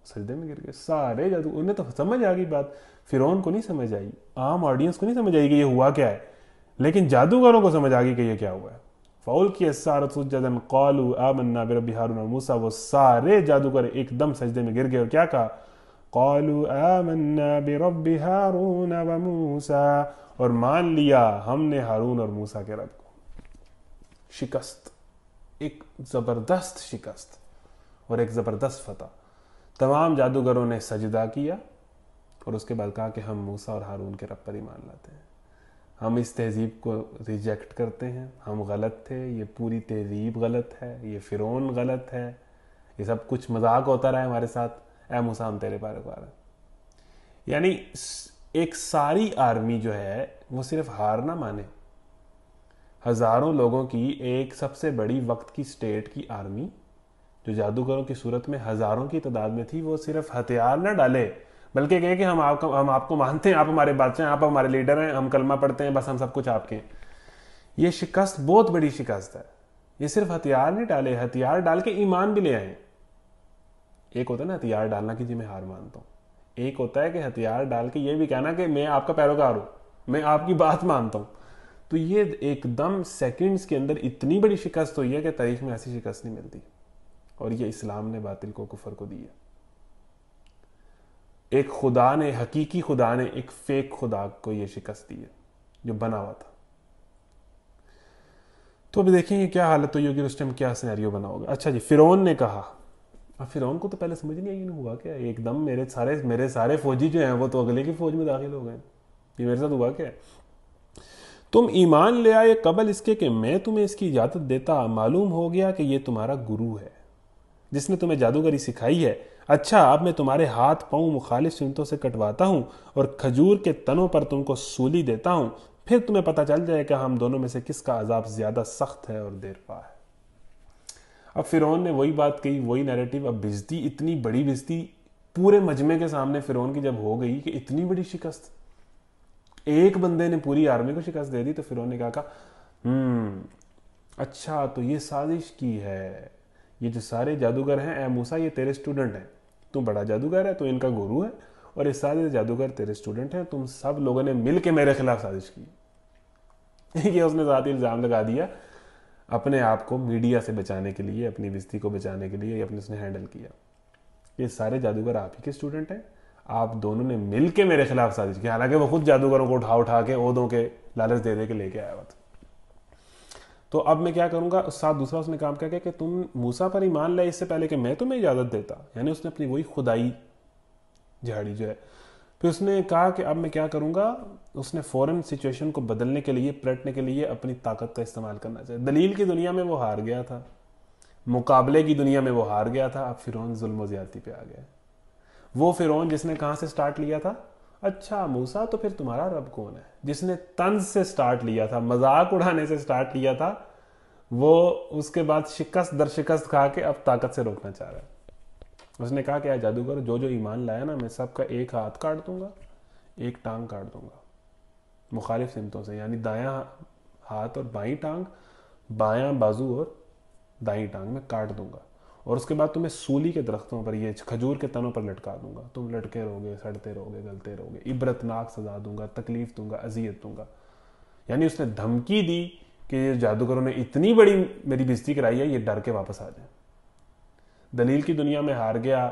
سجدے میں گر گئے سارے جادو. انہیں تو سمجھ آ گئی بات, فرعون کو نہیں سمجھ آئی, عام آڈینس کو نہیں سمجھ آئی کہ یہ ہوا کیا ہے, لیکن جادوگروں کو سمجھ آ گئی کہ یہ کیا ہوا ہے. فَأُلْقِيَ السَّحَرَةُ سُجَّدًا قَالُوا آمَنَّا بِرَبِّ هَارُونَ وَمُوسَىٰ. وہ سارے جادوگر ایک دم سجدے میں گر گئے اور کیا کہا, قَالُوا آمَنَّا بِرَبِّ هَارُونَ وَمُوسَىٰ, اور مان لیا ہم نے ہارون اور موسیٰ کے رب کو. شکست, ایک زبردست شکست اور ایک زبردست فتح. تمام جادوگروں نے سجدہ کیا اور اس کے بعد کہا کہ ہم موسیٰ اور ہارون کے رب پر ایمان لاتے ہیں, ہم اس تہذیب کو ریجیکٹ کرتے ہیں, ہم غلط تھے, یہ پوری تہذیب غلط ہے, یہ فرعون غلط ہے, یہ سب کچھ مذاق ہوتا رہا ہے ہمارے ساتھ, اے موسیٰ ہم تیرے پیروکار ہیں. یعنی ایک ساری آرمی جو ہے وہ صرف ہار نہ مانے, ہزاروں لوگوں کی ایک سب سے بڑی وقت کی سٹیٹ کی آرمی جو جادوگروں کی صورت میں ہزاروں کی تعداد میں تھی, وہ صرف ہتھیار نہ ڈالے بلکہ کہے کہ ہم آپ کو مانتے ہیں, آپ ہمارے بادشاہ ہیں, آپ ہمارے لیڈر ہیں, ہم کلمہ پڑھتے ہیں, بس ہم سب کچھ آپ کے ہیں. یہ شکست بہت بڑی شکست ہے. یہ صرف ہتھیار نہیں ڈالے, ہتھیار ڈال کے ایمان بھی لے آئے. ایک ہوتا ہے نا ہتھیار ڈالنا کہ جی میں ہار مانتا ہوں, ایک ہوتا ہے کہ ہتھیار ڈال کے یہ بھی کہنا کہ میں آپ کا پیروکار ہوں, میں آپ کی بات مانتا ہوں. تو یہ ایک دم سیکنڈز کے اندر اتنی بڑی شکست ہوئی ہے کہ تاریخ میں ایسی شکست نہیں ملتی, اور یہ اسلام نے باطل کو, کفر کو دی ہے. ایک خدا نے, حقیقی خدا نے ایک فیک خدا کو یہ شکست دی ہے جو بنا ہوا تھا. تو ابھی دیکھیں گے کیا حالت ہوئی ہوگی, اس ٹائم کیا سینیریو بنا ہوگا. اچھا جی, فرعون نے کہا, اب فرعون کو تو پہلے سمجھ نہیں آئی ہوا کیا, ایک دم میرے سارے فوجی جو ہیں وہ تو اگلے کی فوج میں داخل ہو گئے, یہ میرے ساتھ ہوا کیا ہے. تم ایمان لے آئے قبل اس کے کہ میں تمہیں اس کی اجازت دیتا, معلوم ہو گیا کہ یہ تمہارا گرو ہے جس نے تمہیں جادوگری سکھائی ہے. اچھا اب میں تمہارے ہاتھ پاؤں مخالف سمتوں سے کٹواتا ہوں اور کھجور کے تنوں پر تم کو سولی دیتا ہوں, پھر تمہیں پتہ چل جائے کہ ہم دونوں میں سے کس کا عذاب زیادہ سخت ہے اور دیر پا ہے. اب فرعون نے وہی بات کہی, وہی نیریٹو. اب بےزتی, اتنی بڑی بےزتی پورے مجمع کے سامنے فرعون کی جب ہو گئی کہ اتنی بڑی شکست, ایک بندے نے پوری آرمی کو شکست دے دی, تو فرعون نے کہا اچھا تو یہ سازش کی ہے, یہ جو سارے جادوگر ہیں, اے موسیٰ یہ تیرے سٹوڈنٹ ہیں, تو بڑا جادوگر ہے, تو ان کا گرو ہے, اور یہ سارے جادوگر تیرے سٹوڈنٹ ہیں, تم سب لوگوں نے مل کے میرے خلاف سازش کی. یہ اس نے ذاتی الزام لگا دیا اپنے آپ کو میڈیا سے بچانے کے لیے, اپنی بستی کو بچانے کے لیے, اپنے اس نے ہینڈل کیا. یہ سارے جادوگر آپ ہی کے سٹوڈنٹ ہیں, آپ دونوں نے مل کے میرے خلاف سازش کی. حالانکہ وہ خود جادوگروں کو اٹھا کے عہدوں کے لالچ دے دے کے لے کے آیا ہوا تھا. تو اب میں کیا کروں گا, ساتھ دوسرا اس نے کام کیا کہ تم موسیٰ پر ایمان لائے اس سے پہلے کہ میں تمہیں اجازت دیتا. یعنی اس نے اپنی وہی خدائی جھاڑی جو ہے. پھر اس نے کہا کہ اب میں کیا کروں گا, اس نے فوراً سچویشن کو بدلنے کے لیے, پلٹنے کے لیے اپنی طاقت کا استعمال کرنا چاہیے. دلیل کی دنیا میں وہ ہار گیا تھا, مقابلے کی دنیا میں وہ ہار گیا تھا. اب فرعون ظلم و زیادتی پہ آ گیا. وہ فرعون جس نے کہاں سے سٹارٹ لیا تھا, اچھا موسیٰ تو پھر تمہارا رب کون ہے, جس نے طنز سے سٹارٹ لیا تھا, مذاق اڑانے سے سٹارٹ لیا تھا, وہ اس کے بعد شکست در شکست کھا کے اب طاقت سے روکنا چاہ رہا ہے. اس نے کہا کہ اے جادوگر, جو ایمان لایا نا, میں سب کا ایک ہاتھ کاٹ دوں گا, ایک ٹانگ کاٹ دوں گا مخالف سمتوں سے. یعنی دایاں ہاتھ اور بائیں ٹانگ, بایاں بازو اور دائیں ٹانگ میں کاٹ دوں گا, اور اس کے بعد تمہیں سولی کے درختوں پر, یہ کھجور کے تنوں پر لٹکا دوں گا. تم لٹکے رہو گے, سڑتے رہو گے, گلتے رہو گے, عبرتناک سزا دوں گا, تکلیف دوں گا, اذیت دوں گا. یعنی اس نے دھمکی دی کہ یہ جادوگروں نے اتنی بڑی میری بےزتی کرائی ہے, یہ ڈر کے واپس آ جائیں. دلیل کی دنیا میں ہار گیا,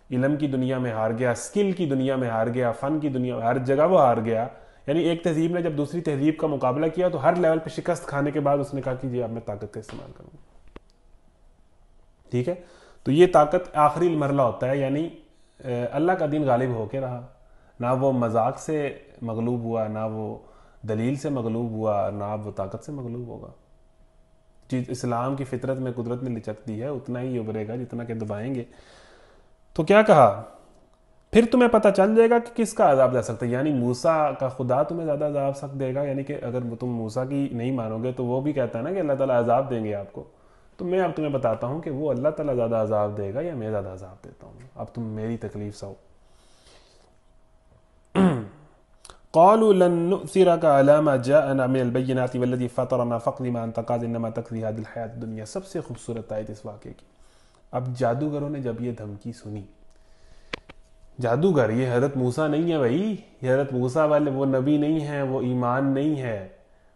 علم کی دنیا میں ہار گیا, اسکل کی دنیا میں ہار گیا, فن کی دنیا میں, ہر جگہ وہ ہار گیا. یعنی ایک تہذیب نے جب دوسری تہذیب کا مقابلہ کیا تو ہر لیول پہ شکست کھانے کے بعد اس نے کہا کہ جی اب میں طاقت کا استعمال کروں گا. ٹھیک ہے, تو یہ طاقت آخری مرحلہ ہوتا ہے. یعنی اللہ کا دین غالب ہو کے رہا, نہ وہ مذاق سے مغلوب ہوا, نہ وہ دلیل سے مغلوب ہوا, نہ وہ طاقت سے مغلوب ہوگا. اسلام کی فطرت میں قدرت میں لچک دی ہے اتنا ہی ابھرے گا جتنا کہ دبائیں گے. تو کیا کہا, پھر تمہیں پتہ چل جائے گا کہ کس کا عذاب دے سکتا ہے. یعنی موسیٰ کا خدا تمہیں زیادہ عذاب سخت دے گا, یعنی کہ اگر تم موسیٰ کی نہیں مانو گے تو وہ بھی کہتا ہے نا کہ اللہ تعالیٰ عذاب دیں گے آپ کو. تو میں اب تمہیں بتاتا ہوں کہ وہ اللہ تعالیٰ زیادہ عذاب دے گا یا میں زیادہ عذاب دیتا ہوں, اب تم میری تکلیف سہو. قالوا لن نؤثرك على ما جاءنا من البينات والذي فطرنا فاقض ما انت قاض انما تقضي هذه الحياة الدنيا. سب سے خوبصورت آیت اس واقعے کی. اب جادوگروں نے جب یہ دھمکی سنی, جادوگر یہ حضرت موسیٰ نہیں ہے بھائی, یہ حضرت موسیٰ والے وہ نبی نہیں ہیں, وہ ایمان نہیں ہے,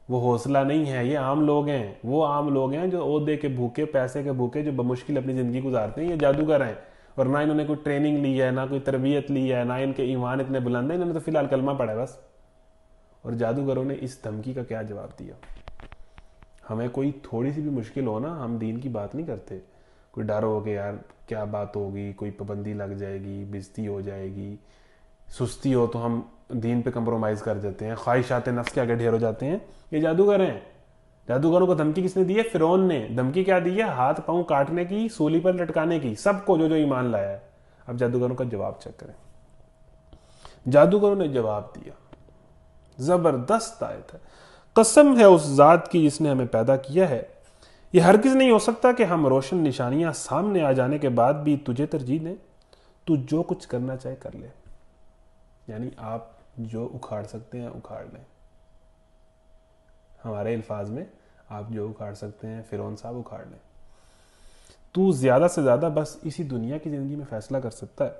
وہ حوصلہ نہیں ہے, یہ عام لوگ ہیں. وہ عام لوگ ہیں جو عہدے کے بھوکے, پیسے کے بھوکے, جو بمشکل اپنی زندگی گزارتے ہیں. یہ جادوگر ہیں, اور نہ انہوں نے کوئی ٹریننگ لی ہے, نہ کوئی تربیت لی ہے, نہ ان کے ایمان اتنے بلند ہیں, انہوں نے تو فی الحال کلمہ پڑھا ہے بس. اور جادوگروں نے اس دھمکی کا کیا جواب دیا. ہمیں کوئی تھوڑی سی بھی مشکل ہو نا, ہم دین کی بات نہیں کرتے. کوئی ڈر ہو کہ یار کیا بات ہوگی, کوئی پابندی لگ جائے گی, بےزتی ہو جائے گی, سستی ہو تو ہم دین پہ کمپرومائز کر دیتے ہیں, خواہشات نفس کے آگے ڈھیر ہو جاتے ہیں. یہ جادوگر ہیں. جادوگروں کو دھمکی کس نے دی ہے؟ فرعون نے. دھمکی کیا دی ہے؟ ہاتھ پاؤں کاٹنے کی, سولی پر لٹکانے کی, سب کو جو ایمان لایا ہے. اب جادوگروں کا جواب چیک کریں. جادوگروں نے جواب دیا, زبردست آیت ہے. قسم ہے اس ذات کی جس نے ہمیں پیدا کیا ہے, یہ ہرگز نہیں ہو سکتا کہ ہم روشن نشانیاں سامنے آ جانے کے بعد بھی تجھے ترجیح دیں. تو جو کچھ کرنا چاہے کر لے. یعنی آپ جو اکھاڑ سکتے ہیں اکھاڑ لیں. ہمارے الفاظ میں آپ جو اکھاڑ سکتے ہیں فرعون صاحب اکھاڑ لیں. تو زیادہ سے زیادہ بس اسی دنیا کی زندگی میں فیصلہ کر سکتا ہے.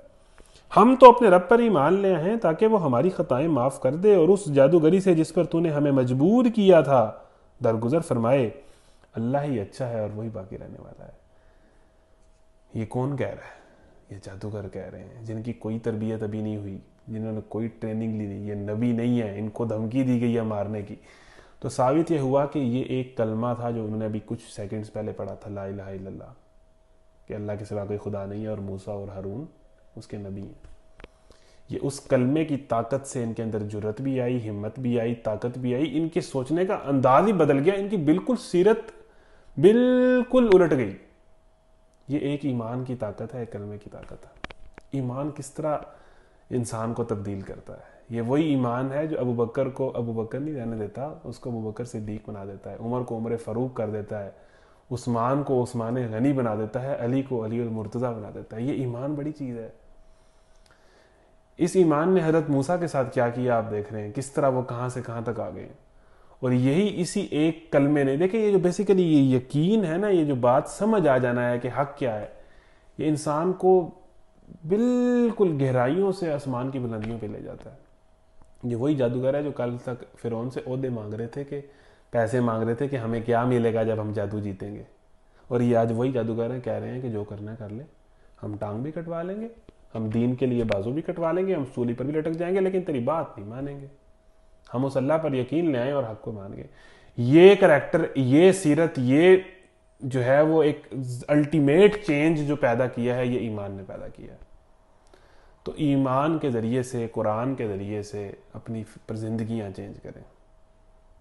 ہم تو اپنے رب پر ہی مان لے ہیں تاکہ وہ ہماری خطائیں معاف کر دے اور اس جادوگری سے جس پر تو نے ہمیں مجبور کیا تھا درگزر فرمائے. اللہ ہی اچھا ہے اور وہی باقی رہنے والا ہے. یہ کون کہہ رہا ہے؟ یہ جادوگر کہہ رہے ہیں, جن کی کوئی تربیت ابھی نہیں ہوئی, جنہوں نے کوئی ٹریننگ لی نہیں. یہ نبی نہیں ہے, ان کو دھمکی دی گئی ہے مارنے کی. تو ثابت یہ ہوا کہ یہ ایک کلمہ تھا جو انہوں نے ابھی کچھ سیکنڈز پہلے پڑھا تھا, لا الہ الا اللہ, کہ اللہ کے سوا کوئی خدا نہیں ہے اور موسیٰ اور ہارون اس کے نبی ہیں. یہ اس کلمے کی طاقت سے ان کے اندر جرت بھی آئی, ہمت بھی آئی, طاقت بھی آئی. ان کے سوچنے کا انداز ہی بدل گیا, ان کی بالکل سیرت بالکل الٹ گئی. یہ ایک ایمان کی طاقت ہے, ایک کلمے کی طاقت ہے. ایمان کس طرح انسان کو تبدیل کرتا ہے. یہ وہی ایمان ہے جو ابو بکر کو ابو بکر نہیں رہنے دیتا, اس کو ابو بکر صدیق بنا دیتا ہے, عمر کو عمر فاروق کر دیتا ہے, عثمان کو عثمان غنی بنا دیتا ہے, علی کو علی المرتضیٰ بنا دیتا ہے. یہ ایمان بڑی چیز ہے. اس ایمان نے حضرت موسیٰ کے ساتھ کیا کیا آپ دیکھ رہے ہیں, کس طرح وہ کہاں سے کہاں تک آ گئے. اور یہی اسی ایک کلمے نے, دیکھیں یہ جو بیسیکلی یہ یقین ہے نا, یہ جو بات سمجھ آ جانا ہے کہ حق کیا ہے, یہ انسان کو بالکل گہرائیوں سے آسمان کی بلندیوں پہ لے جاتا ہے. یہ وہی جادوگر ہے جو کل تک فرعون سے عہدے مانگ رہے تھے, کہ پیسے مانگ رہے تھے کہ ہمیں کیا ملے گا جب ہم جادو جیتیں گے. اور یہ آج وہی جادوگر ہیں, کہہ رہے ہیں کہ جو کرنا ہے کر لے, ہم ٹانگ بھی کٹوا لیں گے, ہم دین کے لیے بازو بھی کٹوا لیں گے, ہم سولی پر بھی لٹک جائیں گے, لیکن تیری بات نہیں مانیں گے. ہم اس اللہ پر یقین لے آئیں اور حق کو مان گئے. یہ کریکٹر, یہ سیرت, یہ جو ہے وہ ایک الٹیمیٹ چینج جو پیدا کیا ہے, یہ ایمان نے پیدا کیا ہے. تو ایمان کے ذریعے سے, قرآن کے ذریعے سے اپنی زندگیاں چینج کریں.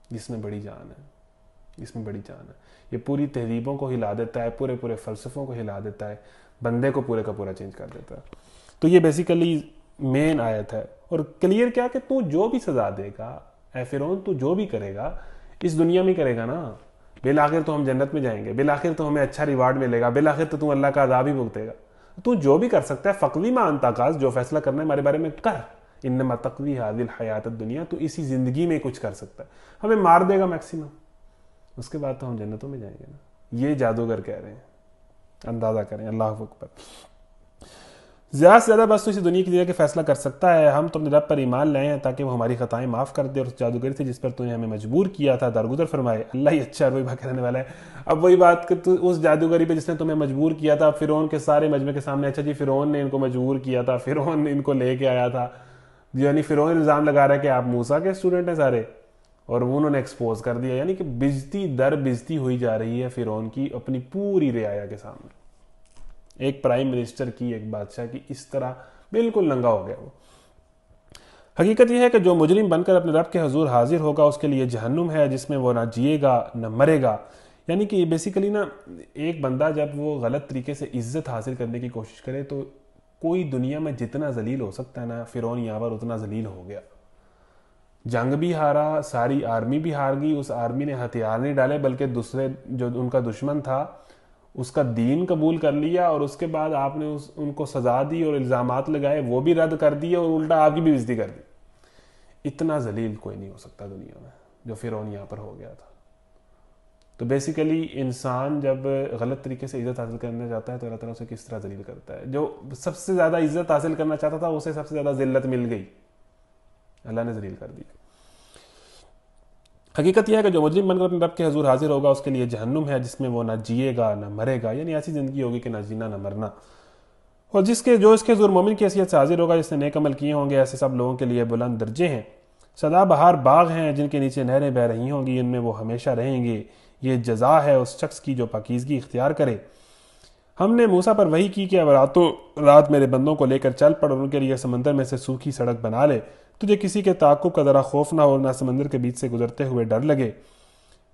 جس میں بڑی جان ہے, اس میں بڑی جان ہے. یہ پوری تہذیبوں کو ہلا دیتا ہے, پورے پورے فلسفوں کو ہلا دیتا ہے, بندے کو پورے کا پورا چینج کر دیتا ہے. تو یہ بیسیکلی مین آیت ہے. اور کلیئر کیا کہ تو جو بھی سزا دے گا اے فرعون, تو جو بھی کرے گا اس دنیا میں کرے گا نا, بالآخر تو ہم جنت میں جائیں گے, بالآخر تو ہمیں اچھا ریوارڈ ملے گا, بالآخر تو تم اللہ کا عذاب ہی بھگتے گا. تو جو بھی کر سکتا ہے, فقضی ما انت قاض, جو فیصلہ کرنا ہے ہمارے بارے میں کر, انما تقضی هذه الحیات الدنیا, تو اسی زندگی میں کچھ کر سکتا ہے. ہمیں مار دے گا میکسیمم, اس کے بعد تو ہم جنتوں میں جائیں گے نا. یہ جادوگر کہہ رہے ہیں, اندازہ کریں. اللہ اکبر. زیادہ سے زیادہ بس تو اسی دنیا کی جگہ کے فیصلہ کر سکتا ہے. ہم تو اپنے رب پر ایمان لائے ہیں تاکہ وہ ہماری خطائیں معاف کر دے, اور اس جادوگری سے جس پر تو نے ہمیں مجبور کیا تھا درگزر فرمائے. اللہ ہی اچھا اور وہی باقی رہنے والا ہے. اب وہی بات کہ تو اس جادوگری پہ جس نے تمہیں مجبور کیا تھا, فرعون کے سارے مجمع کے سامنے, اچھا جی فرعون نے ان کو مجبور کیا تھا, فرعون نے ان کو لے کے آیا تھا, یعنی فرعون الزام لگا رہا ہے کہ آپ موسیٰ کے اسٹوڈنٹ ہیں سارے, اور وہ انہوں نے ایکسپوز کر دیا. یعنی کہ بےزتی در بےزتی ہوئی جا رہی ہے فرعون کی اپنی پوری رعایا کے سامنے. ایک پرائم منسٹر کی, ایک بادشاہ کی, اس طرح بالکل ننگا ہو گیا وہ. حقیقت یہ ہے کہ جو مجرم بن کر اپنے رب کے حضور حاضر ہوگا اس کے لیے جہنم ہے, جس میں وہ نہ جیے گا نہ مرے گا. یعنی کہ بیسیکلی نا ایک بندہ جب وہ غلط طریقے سے عزت حاصل کرنے کی کوشش کرے تو کوئی دنیا میں جتنا ذلیل ہو سکتا ہے نا، فرعون یہاں پر اتنا ذلیل ہو گیا. جنگ بھی ہارا، ساری آرمی بھی ہار گئی، اس آرمی نے ہتھیار نہیں ڈالے بلکہ دوسرے جو ان کا دشمن تھا اس کا دین قبول کر لیا، اور اس کے بعد آپ نے ان کو سزا دی اور الزامات لگائے، وہ بھی رد کر دیے اور الٹا آپ کی بھی بےزتی کر دی. اتنا ذلیل کوئی نہیں ہو سکتا دنیا میں جو فرعون یہاں پر ہو گیا تھا. تو بیسیکلی انسان جب غلط طریقے سے عزت حاصل کرنا چاہتا ہے تو اللہ تعالیٰ اسے کس طرح ذلیل کرتا ہے. جو سب سے زیادہ عزت حاصل کرنا چاہتا تھا اسے سب سے زیادہ ذلت مل گئی، اللہ نے ذلیل کر دی. حقیقت یہ ہے کہ جو مجرم بن کر اپنے رب کے حضور حاضر ہوگا اس کے لیے جہنم ہے جس میں وہ نہ جیے گا نہ مرے گا، یعنی ایسی زندگی ہوگی کہ نہ جینا نہ مرنا. اور جو اس کے حضور مومن کی حیثیت سے حاضر ہوگا، جس نے نیک عمل کیے ہوں گے، ایسے سب لوگوں کے لیے بلند درجے ہیں. سدا بہار باغ ہیں جن کے نیچے نہریں بہہ رہی ہوں گی، ان میں وہ ہمیشہ رہیں گے. یہ جزا ہے اس شخص کی جو پاکیزگی اختیار کرے. ہم نے موسیٰ پر وحی کی کہ اب راتوں رات میرے بندوں کو لے کر چل پڑ اور ان کے لیے سمندر میں سے سوکھی سڑک بنا لے. تجھے کسی کے تعاقب کا ذرا خوف نہ ہو، نہ سمندر کے بیچ سے گزرتے ہوئے ڈر لگے.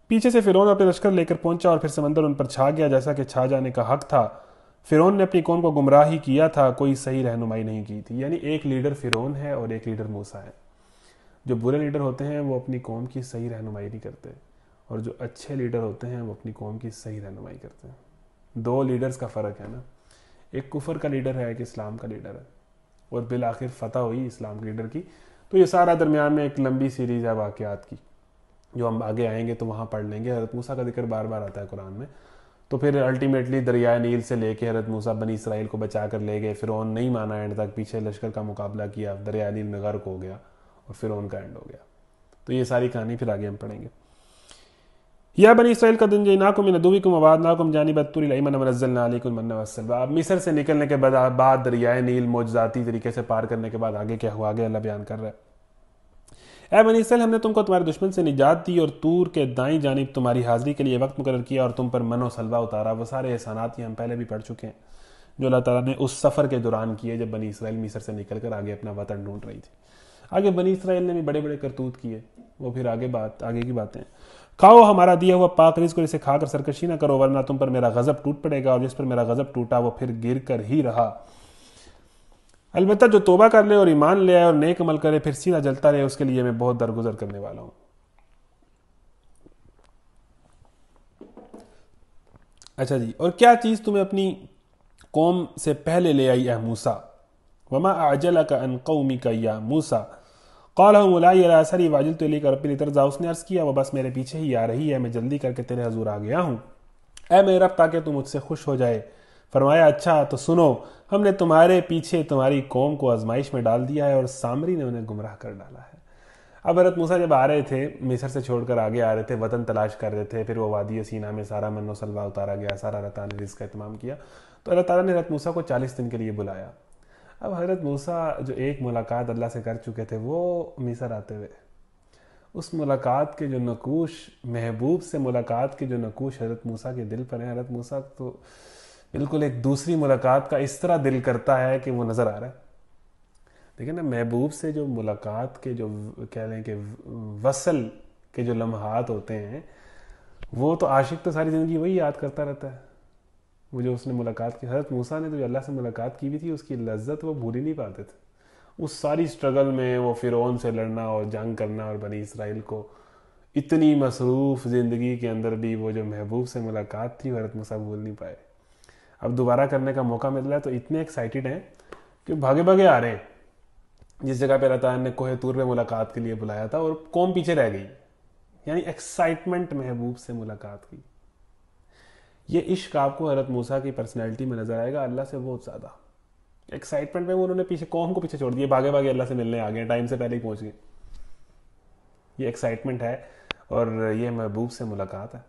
پیچھے سے فرعون اپنے لشکر لے کر پہنچا اور پھر سمندر ان پر چھا گیا جیسا کہ چھا جانے کا حق تھا. فرعون نے اپنی قوم کو گمراہ ہی کیا تھا، کوئی صحیح رہنمائی نہیں کی تھی. یعنی ایک لیڈر فرعون ہے اور ایک لیڈر موسیٰ ہے. جو برے لیڈر ہوتے ہیں وہ اپنی قوم کی صحیح رہنمائی نہیں کرتے، اور جو اچھے لیڈر ہوتے ہیں وہ اپنی قوم کی صحیح رہنمائی کرتے ہیں. دو لیڈرز کا فرق ہے نا، ایک کفر کا لیڈر ہے، ایک اسلام کا لیڈر ہے، اور بالآخر فتح ہوئی اسلام کے لیڈر کی. تو یہ سارا درمیان میں ایک لمبی سیریز ہے واقعات کی جو ہم آگے آئیں گے تو وہاں پڑھ لیں گے. حضرت موسیٰ کا ذکر بار بار آتا ہے قرآن میں. تو پھر الٹیمیٹلی دریائے نیل سے لے کے حضرت موسیٰ بنی اسرائیل کو بچا کر لے گئے. فرعون نہیں مانا، اینڈ تک پیچھے لشکر کا مقابلہ کیا، دریائے نیل میں غرق ہو گیا اور فرعون کا اینڈ ہو گیا. تو یہ ساری کہانی پھر آگے ہم پڑھیں گے. یا بنی اسرائیل قد انجیناکم من عدوکم ووعدناکم جانب الطور الایمن ونزلنا علیکم المن والسلویٰ. اب مصر سے نکلنے کے بعد دریائے نیل معجزاتی طریقے سے پار کرنے کے بعد آگے کیا ہوا، آگے اللہ بیان کر رہا ہے. اے بنی اسرائیل، ہم نے تم کو تمہارے دشمن سے نجات دی اور طور کے دائیں جانب تمہاری حاضری کے لیے وقت مقرر کیا اور تم پر من و سلوہ اتارا. وہ سارے احسانات ہی ہم پہلے بھی پڑھ چکے ہیں جو اللہ تعالیٰ نے اس سفر کے دوران کیے جب بنی اسرائیل مصر سے نکل کر آگے اپنا وطن ڈھونڈ رہی تھی. آگے بنی اسرائیل نے بھی بڑے بڑے کرتوت کیے، وہ پھر آگے کی باتیں. کھاؤ ہمارا دیا ہوا پاک رزق کو، اسے کھا کر سرکشی نہ کرو ورنہ تم پر میرا غضب ٹوٹ پڑے گا، اور جس پر میرا غضب ٹوٹا وہ پھر گر کر ہی رہا. البتہ جو توبہ کر لے اور ایمان لے آئے اور نیک عمل کرے پھر سیدھا جلتا رہے، اس کے لیے میں بہت درگزر کرنے والا ہوں. اچھا جی، اور کیا چیز تمہیں اپنی قوم سے پہلے لے آئی اے موسیٰ؟ وما اعجلک عن قومک یا موسیٰ قال هم اولئک علی اثری وعجلت الیک ربی لترضی. اس نے عرض کیا وہ بس میرے پیچھے ہی آ رہی ہے، میں جلدی کر کے تیرے حضور آ گیا ہوں اے میرے رب تاکہ تم مجھ سے خوش ہو جائے. فرمایا اچھا تو سنو، ہم نے تمہارے پیچھے تمہاری قوم کو آزمائش میں ڈال دیا ہے اور سامری نے انہیں گمراہ کر ڈالا ہے. اب حضرت موسیٰ جب آ رہے تھے مصر سے چھوڑ کر آگے آ رہے تھے، وطن تلاش کر رہے تھے، پھر وہ وادی سینا میں سارا من و سلوہ اتارا گیا، سارا اللہ تعالیٰ نے رزق کا اہتمام کیا. تو اللہ تعالیٰ نے حضرت موسیٰ کو 40 دن کے لیے بلایا. اب حضرت موسیٰ جو ایک ملاقات اللہ سے کر چکے تھے وہ مصر آتے ہوئے اس ملاقات کے جو نقوش، محبوب سے ملاقات کے جو نقوش حضرت موسیٰ کے دل پر ہیں، حضرت موسیٰ تو بالکل ایک دوسری ملاقات کا اس طرح دل کرتا ہے کہ وہ نظر آ رہا ہے. دیکھیں نا، محبوب سے جو ملاقات کے جو کہہ لیں کہ وصل کے جو لمحات ہوتے ہیں وہ تو عاشق تو ساری زندگی وہی یاد کرتا رہتا ہے. وہ جو اس نے ملاقات کی، حضرت موسیٰ نے تو اللہ سے ملاقات کی بھی تھی، اس کی لذت وہ بھول ہی نہیں پاتے تھے. اس ساری سٹرگل میں وہ فرعون سے لڑنا اور جنگ کرنا اور بنی اسرائیل کو اتنی مصروف زندگی کے اندر بھی وہ جو محبوب سے ملاقات تھی حضرت موسیٰ بھول نہیں پائے. اب دوبارہ کرنے کا موقع مل رہا ہے تو اتنے ایکسائٹیڈ ہیں کہ بھاگے بھاگے آ رہے ہیں. جس جگہ پہ اللہ تعالیٰ نے کوہ طور پہ ملاقات کے لیے بلایا تھا اور قوم پیچھے رہ گئی، یعنی ایکسائٹمنٹ محبوب سے ملاقات کی. یہ عشق آپ کو حضرت موسیٰ کی پرسنالٹی میں نظر آئے گا، اللہ سے بہت زیادہ ایکسائٹمنٹ میں انہوں نے پیچھے قوم کو پیچھے چھوڑ دیا، بھاگے بھاگے اللہ سے ملنے آ گئے، ٹائم سے پہلے ہی پہنچ گئے. یہ ایکسائٹمنٹ ہے اور یہ محبوب سے ملاقات ہے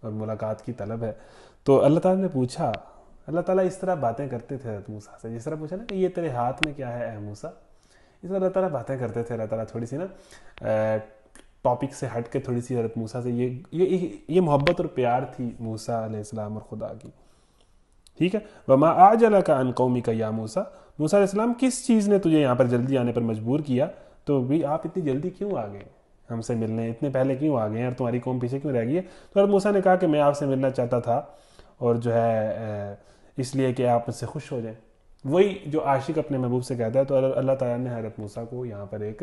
اور ملاقات کی طلب ہے. تو اللہ تعالیٰ نے پوچھا، اللہ تعالیٰ اس طرح باتیں کرتے تھے حضرت موسیٰ سے، جس طرح پوچھا نا کہ یہ تیرے ہاتھ میں کیا ہے اے موسیٰ، اس طرح اللہ تعالیٰ باتیں کرتے تھے. اللہ تعالیٰ تھوڑی سی نا ٹاپک سے ہٹ کے تھوڑی سی حضرت موسیٰ سے یہ محبت اور پیار تھی موسیٰ علیہ السلام اور خدا کی. ٹھیک ہے، وما اعجلک عن قومک یا موسیٰ. موسیٰ علیہ السلام کس چیز نے تجھے یہاں پر جلدی آنے پر مجبور کیا؟ تو بھی آپ اتنی جلدی کیوں آ گئے؟ ہم سے ملنے، اتنے پہلے کیوں آ گئے ہیں اور تمہاری قوم پیچھے کیوں رہ گئی ہے؟ تو حضرت موسیٰ نے کہا کہ میں آپ سے ملنا چاہتا تھا اور جو ہے اس لیے کہ آپ مجھ سے خوش ہو جائیں. وہی جو عاشق اپنے محبوب سے کہتا ہے. تو اللہ تعالیٰ نے حضرت موسیٰ کو یہاں پر ایک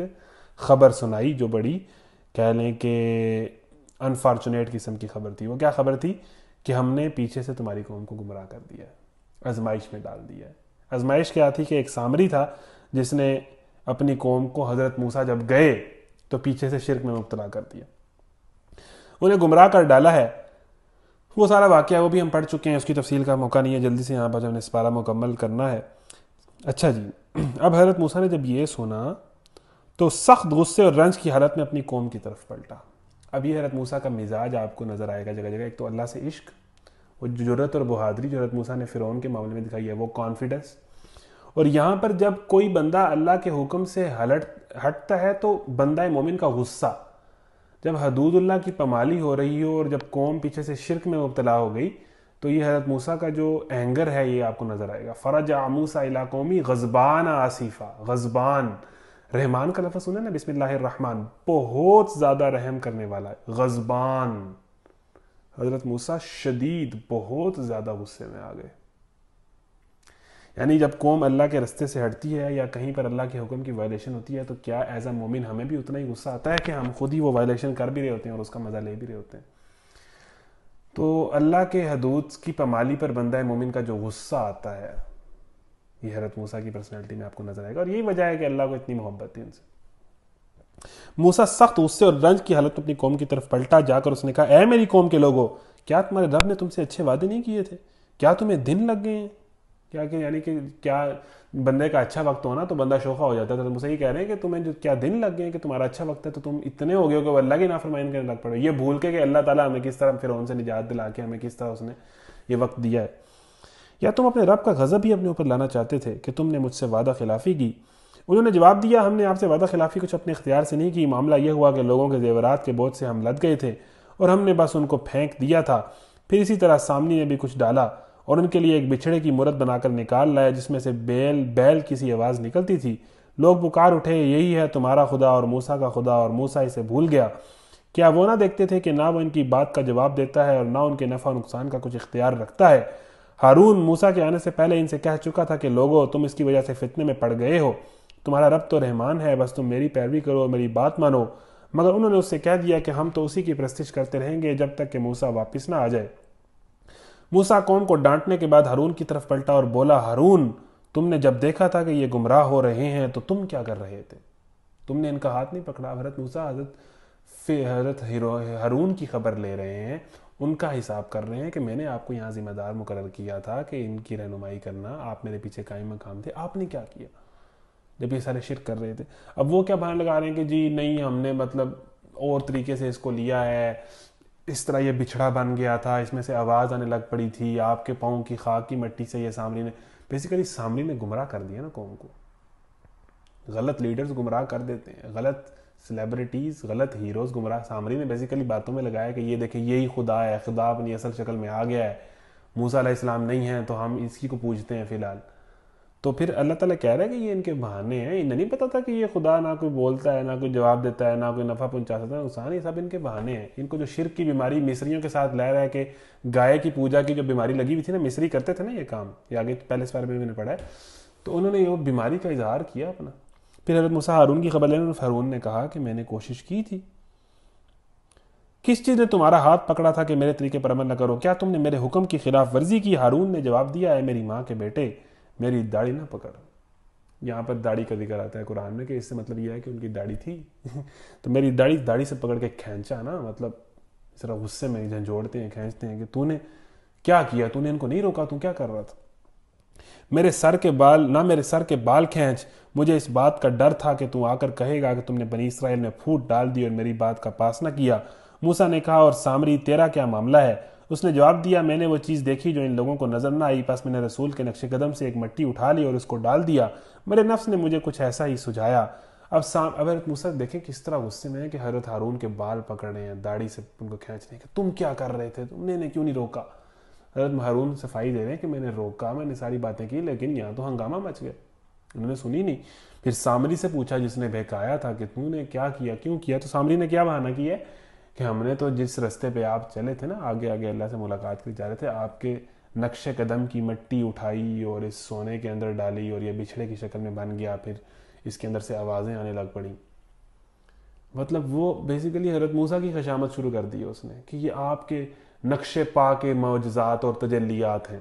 خبر سنائی جو بڑی کہہ لیں کہ انفارچونیٹ قسم کی خبر تھی. وہ کیا خبر تھی؟ کہ ہم نے پیچھے سے تمہاری قوم کو گمراہ کر دیا ہے، آزمائش میں ڈال دیا ہے. آزمائش کیا تھی؟ کہ ایک سامری تھا جس نے اپنی قوم کو حضرت موسیٰ جب گئے تو پیچھے سے شرک میں مبتلا کر دیا، انہیں گمراہ کر ڈالا ہے. وہ سارا واقعہ وہ بھی ہم پڑھ چکے ہیں، اس کی تفصیل کا موقع نہیں ہے، جلدی سے یہاں پر ہم نے اس پارہ مکمل کرنا ہے. اچھا جی، اب حضرت موسیٰ نے جب یہ سنا تو سخت غصے اور رنج کی حالت میں اپنی قوم کی طرف پلٹا. اب یہ حضرت موسیٰ کا مزاج آپ کو نظر آئے گا جگہ جگہ. ایک تو اللہ سے عشق، وہ جرأت اور بہادری جو حضرت موسیٰ نے فرعون کے معاملے میں دکھائی ہے، وہ کانفیڈنس. اور یہاں پر جب کوئی بندہ اللہ کے حکم سے ہٹتا ہے تو بندہ مومن کا غصہ، جب حدود اللہ کی پامالی ہو رہی ہو اور جب قوم پیچھے سے شرک میں مبتلا ہو گئی تو یہ حضرت موسیٰ کا جو اینگر ہے یہ آپ کو نظر آئے گا. فرجع موسیٰ الی قومی غضبان آسفا. غضبان، رحمان کا لفظ سنیں نا، بسم اللہ الرحمن، بہت زیادہ رحم کرنے والا ہے. غضبان، حضرت موسیٰ شدید بہت زیادہ غصے میں آ گئے. یعنی جب قوم اللہ کے رستے سے ہٹتی ہے یا کہیں پر اللہ کے حکم کی وائلیشن ہوتی ہے تو کیا ایز اے مومن ہمیں بھی اتنا ہی غصہ آتا ہے کہ ہم خود ہی وہ وائلیشن کر بھی رہے ہوتے ہیں اور اس کا مزہ لے بھی رہے ہوتے ہیں. تو اللہ کے حدود کی پامالی پر بندہ مومن کا جو غصہ آتا ہے یہ حضرت موسیٰ کی پرسنالٹی میں آپ کو نظر آئے گا، اور یہی وجہ ہے کہ اللہ کو اتنی محبت ہے ان سے. موسیٰ سخت غصے اور رنج کی حالت میں اپنی قوم کی طرف پلٹا جا کر اس نے کہا، اے میری قوم کے لوگوں، کیا تمہارے رب نے تم سے اچھے وعدے نہیں کیے تھے؟ کیا تمہیں دن لگ گئے ہیں؟ کیا کہ یعنی کہ کیا بندے کا اچھا وقت ہونا تو بندہ شوخہ ہو جاتا ہے. تو مجھ سے یہ کہہ رہے ہیں کہ تمہیں جو کیا دن لگ گئے ہیں کہ تمہارا اچھا وقت ہے تو تم اتنے ہو گئے ہو کہ وہ اللہ کی نافرمانی کرنے لگ پڑے. یہ بھول کے کہ اللہ تعالیٰ ہمیں کس طرح فرعون سے نجات دلا کے ہمیں کس طرح اس نے یہ وقت دیا ہے. یا تم اپنے رب کا غضب ہی اپنے اوپر لانا چاہتے تھے کہ تم نے مجھ سے وعدہ خلافی کی؟ انہوں نے جواب دیا، ہم نے آپ سے وعدہ خلافی کچھ اپنے اختیار سے نہیں کی. معاملہ یہ ہوا کہ لوگوں کے زیورات کے بوجھ سے ہم لد گئے تھے اور ہم نے بس ان کو پھینک دیا تھا. پھر اسی طرح سامنی نے بھی کچھ ڈالا اور ان کے لیے ایک بچھڑے کی مورت بنا کر نکال لایا جس میں سے بیل کسی آواز نکلتی تھی. لوگ پکار اٹھے، یہی ہے تمہارا خدا اور موسیٰ کا خدا، اور موسیٰ اسے بھول گیا. کیا وہ نہ دیکھتے تھے کہ نہ وہ ان کی بات کا جواب دیتا ہے اور نہ ان کے نفع و نقصان کا کچھ اختیار رکھتا ہے؟ ہارون موسیٰ کے آنے سے پہلے ان سے کہہ چکا تھا کہ لوگو، تم اس کی وجہ سے فتنے میں پڑ گئے ہو. تمہارا رب تو رحمان ہے، بس تم میری پیروی کرو اور میری بات مانو. مگر انہوں نے اس سے کہہ دیا کہ ہم تو اسی کی پرستش کرتے رہیں گے جب تک کہ موسیٰ واپس نہ آ جائے. موسیٰ قوم کو ڈانٹنے کے بعد ہارون کی طرف پلٹا اور بولا، ہارون، تم نے جب دیکھا تھا کہ یہ گمراہ ہو رہے ہیں تو تم کیا کر رہے تھے؟ تم نے ان کا ہاتھ نہیں پکڑا. حضرت موسیٰ حضرت ہارون کی خبر لے رہے ہیں، ان کا حساب کر رہے ہیں کہ میں نے آپ کو یہاں ذمہ دار مقرر کیا تھا کہ ان کی رہنمائی کرنا، آپ میرے پیچھے قائم مقام تھے، آپ نے کیا کیا جب یہ سارے شرک کر رہے تھے؟ اب وہ کیا بہانے لگا رہے ہیں کہ جی نہیں، ہم نے مطلب اور طریقے سے اس کو لیا ہے، اس طرح یہ بچھڑا بن گیا تھا، اس میں سے آواز آنے لگ پڑی تھی، آپ کے پاؤں کی خاک کی مٹی سے یہ سامری نے بیسیکلی سامری نے گمراہ کر دیا نا قوم کو. غلط لیڈرز گمراہ کر دیتے ہیں، غلط سیلیبریٹیز، غلط ہیروز گمراہ. سامری نے بیسیکلی باتوں میں لگایا کہ یہ دیکھیں یہی خدا ہے، خدا اپنی اصل شکل میں آ گیا ہے، موسیٰ علیہ السلام نہیں ہیں تو ہم اسی کو پوجتے ہیں فی الحال. تو پھر اللہ تعالیٰ کہہ رہا ہے کہ یہ ان کے بہانے ہیں، انہیں نہیں پتا تھا کہ یہ خدا نہ کوئی بولتا ہے، نہ کوئی جواب دیتا ہے، نہ کوئی نفع پہنچا سکتا ہے نقصان، یہ سب ان کے بہانے ہیں. ان کو جو شرک کی بیماری مصریوں کے ساتھ لے رہا ہے کہ گائے کی پوجا کی جو بیماری لگی ہوئی تھی نا، مصری کرتے تھے نا یہ کام، یہ آگے پہلے اس بارے میں نے پڑھا ہے، تو انہوں نے یہ بیماری کا اظہار کیا اپنا. پھر حضرت موسیٰ ہارون کی خبر لینے ہارون نے کہا کہ میں نے کوشش کی تھی. کس چیز نے تمہارا ہاتھ پکڑا تھا کہ میرے طریقے پر عمل نہ کرو؟ کیا تم نے میرے حکم کی خلاف ورزی کی؟ ہارون نے جواب دیا، اے میری ماں کے بیٹے، میری داڑھی نہ پکڑ. یہاں پر داڑھی کا ذکر آتا ہے قرآن میں کہ اس سے مطلب یہ ہے کہ ان کی داڑھی تھی تو میری داڑھی سے پکڑ کے کھینچا نا، مطلب اس طرح غصے میں جھنجھوڑتے ہیں، کھینچتے ہیں کہ تو نے کیا کیا، تو نے ان کو نہیں روکا، تو کیا کر رہا تھا؟ میرے سر کے بال کھینچ، مجھے اس بات کا ڈر تھا کہ تو آ کر کہے گا کہ تم نے بنی اسرائیل میں پھوٹ ڈال دی اور میری بات کا پاس نہ کیا. موسیٰ نے کہا، اور سامری تیرا کیا معاملہ ہے؟ اس نے جواب دیا، میں نے وہ چیز دیکھی جو ان لوگوں کو نظر نہ آئی، پس میں نے رسول کے نقش قدم سے ایک مٹی اٹھا لی اور اس کو ڈال دیا. میرے نفس نے مجھے کچھ ایسا ہی سجھایا. اب حضرت موسیٰ دیکھیں کس طرح غصے میں ہے کہ حضرت ہارون کے بال پکڑ رہے ہیں، داڑھی سے ان کو کھینچ رہے ہیں کہ تم کیا کر رہے تھے، تم نے کیوں نہیں روکا؟ حضرت ہارون صفائی دے رہے ہیں کہ میں نے روکا، میں نے ساری باتیں کی، لیکن یہاں تو ہنگامہ مچ گیا. انہوں نے سنی نہیں. پھر سامری سے پوچھا جس نے بہکایا تھا کہ تو نے کیا کیا, کیوں کیا؟ تو سامری نے کیا بہانہ کیا ہے کہ ہم نے تو جس رستے پہ آپ چلے تھے نا, آگے آگے اللہ سے ملاقات کے جا رہے تھے, آپ کے نقش قدم کی مٹی اٹھائی اور اس سونے کے اندر ڈالی اور یہ بچھڑے کی شکل میں بن گیا, پھر اس کے اندر سے آوازیں آنے لگ پڑیں. مطلب وہ بیسیکلی حضرت موسیٰ کی خشامت شروع کر دی اس نے کہ یہ آپ کے نقش پا کے معجزات اور تجلیات ہیں.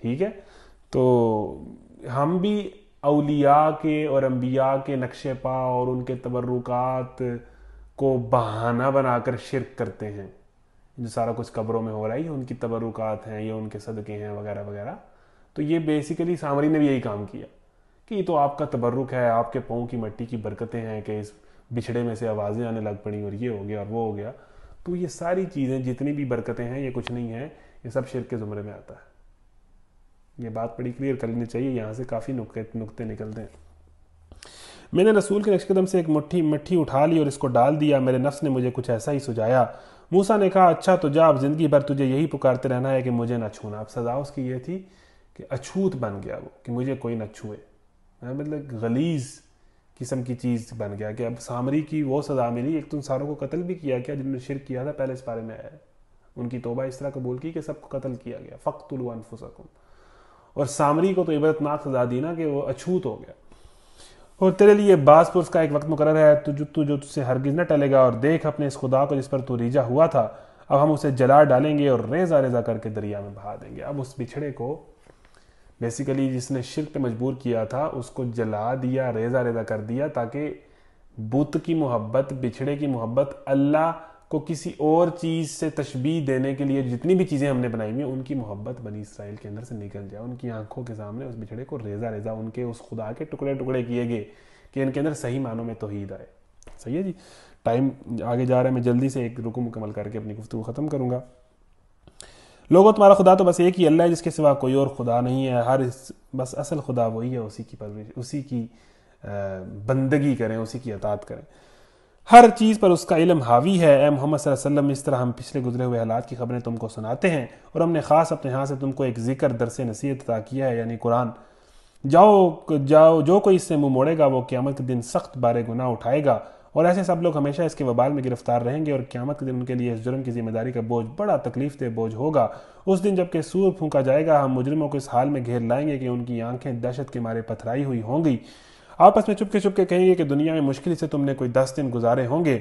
ٹھیک ہے, تو ہم بھی اولیاء کے اور انبیاء کے نقش پا اور ان کے تبرکات کو بہانہ بنا کر شرک کرتے ہیں. جو سارا کچھ قبروں میں ہو رہا ہے یہ ان کی تبرکات ہیں, یہ ان کے صدقے ہیں وغیرہ وغیرہ. تو یہ بیسیکلی سامری نے بھی یہی کام کیا کہ یہ تو آپ کا تبرک ہے, آپ کے پاؤں کی مٹی کی برکتیں ہیں کہ اس بچھڑے میں سے آوازیں آنے لگ پڑیں اور یہ ہو گیا اور وہ ہو گیا. تو یہ ساری چیزیں جتنی بھی برکتیں ہیں یہ کچھ نہیں ہیں, یہ سب شرک کے زمرے میں آتا ہے. یہ بات بڑی کلیئر کر لینی چاہیے, یہاں سے کافی نقطے نکلتے ہیں. میں نے رسول کے نقش قدم سے ایک مٹھی اٹھا لی اور اس کو ڈال دیا, میرے نفس نے مجھے کچھ ایسا ہی سجایا. موسیٰ نے کہا اچھا تو جا, اب زندگی بھر تجھے یہی پکارتے رہنا ہے کہ مجھے نہ چھونا. اب سزا اس کی یہ تھی کہ اچھوت بن گیا وہ, کہ مجھے کوئی نہ چھوئے, مطلب غلیظ قسم کی چیز بن گیا. کہ اب سامری کی وہ سزا ملی, ایک تو ان ساروں کو قتل بھی کیا گیا جنہوں نے شرک کیا تھا, پہلے اس بارے میں آیا ہے, ان کی توبہ اس طرح قبول کی کہ سب کو قتل کیا گیا, فَاقْتُلُوا أَنفُسَكُمْ. اور سامری کو تو عبرتناک سزا دی نا کہ وہ اچھوت ہو گیا. اور تیرے لیے بعض پرس کا ایک وقت مقرر ہے جو تجھ سے ہرگز نہ ٹلے گا, اور دیکھ اپنے اس خدا کو جس پر تو ریجا ہوا تھا, اب ہم اسے جلا ڈالیں گے اور ریزہ ریزہ کر کے دریا میں بہا دیں گے. اب اس بچھڑے کو بیسیکلی جس نے شرک پہ مجبور کیا تھا اس کو جلا دیا, ریزہ ریزہ کر دیا, تاکہ بت کی محبت, بچھڑے کی محبت, اللہ کو کسی اور چیز سے تشبیہ دینے کے لیے جتنی بھی چیزیں ہم نے بنائی ہوئی ہیں ان کی محبت بنی اسرائیل کے اندر سے نکل جائے. ان کی آنکھوں کے سامنے اس بچھڑے کو ریزہ ریزہ ان کے اس خدا کے ٹکڑے ٹکڑے کیے گئے کہ ان کے اندر صحیح معنوں میں توحید آئے. صحیح ہے جی, ٹائم آگے جا رہا ہے, میں جلدی سے ایک رکو مکمل کر کے اپنی گفتگو ختم کروں گا. لوگوں تمہارا خدا تو بس ایک ہی اللہ ہے, جس کے سوا کوئی اور خدا نہیں ہے. بس اصل خدا وہی ہے, اسی کی پرورش, اسی کی بندگی کریں, اسی کی اطاعت کریں. ہر چیز پر اس کا علم حاوی ہے. اے محمد صلی اللہ علیہ وسلم, اس طرح ہم پچھلے گزرے ہوئے حالات کی خبریں تم کو سناتے ہیں, اور ہم نے خاص اپنے ہاں سے تم کو ایک ذکر درس نصیحت عطا کیا ہے, یعنی قرآن. جاؤ جو کوئی اس سے منہ موڑے گا وہ قیامت کے دن سخت بارے گناہ اٹھائے گا, اور ایسے سب لوگ ہمیشہ اس کے وبال میں گرفتار رہیں گے, اور قیامت کے دن ان کے لیے اس جرم کی ذمہ داری کا بوجھ بڑا تکلیف دہ بوجھ ہوگا. اس دن جب کہ سور پھونکا جائے گا, ہم مجرموں کو اس حال میں گھیر لائیں گے کہ ان کی آنکھیں دہشت کے مارے پتھرائی ہوئی ہوں گی. آپس میں چپ کے کہیں گے کہ دنیا میں مشکل سے تم نے کوئی 10 دن گزارے ہوں گے.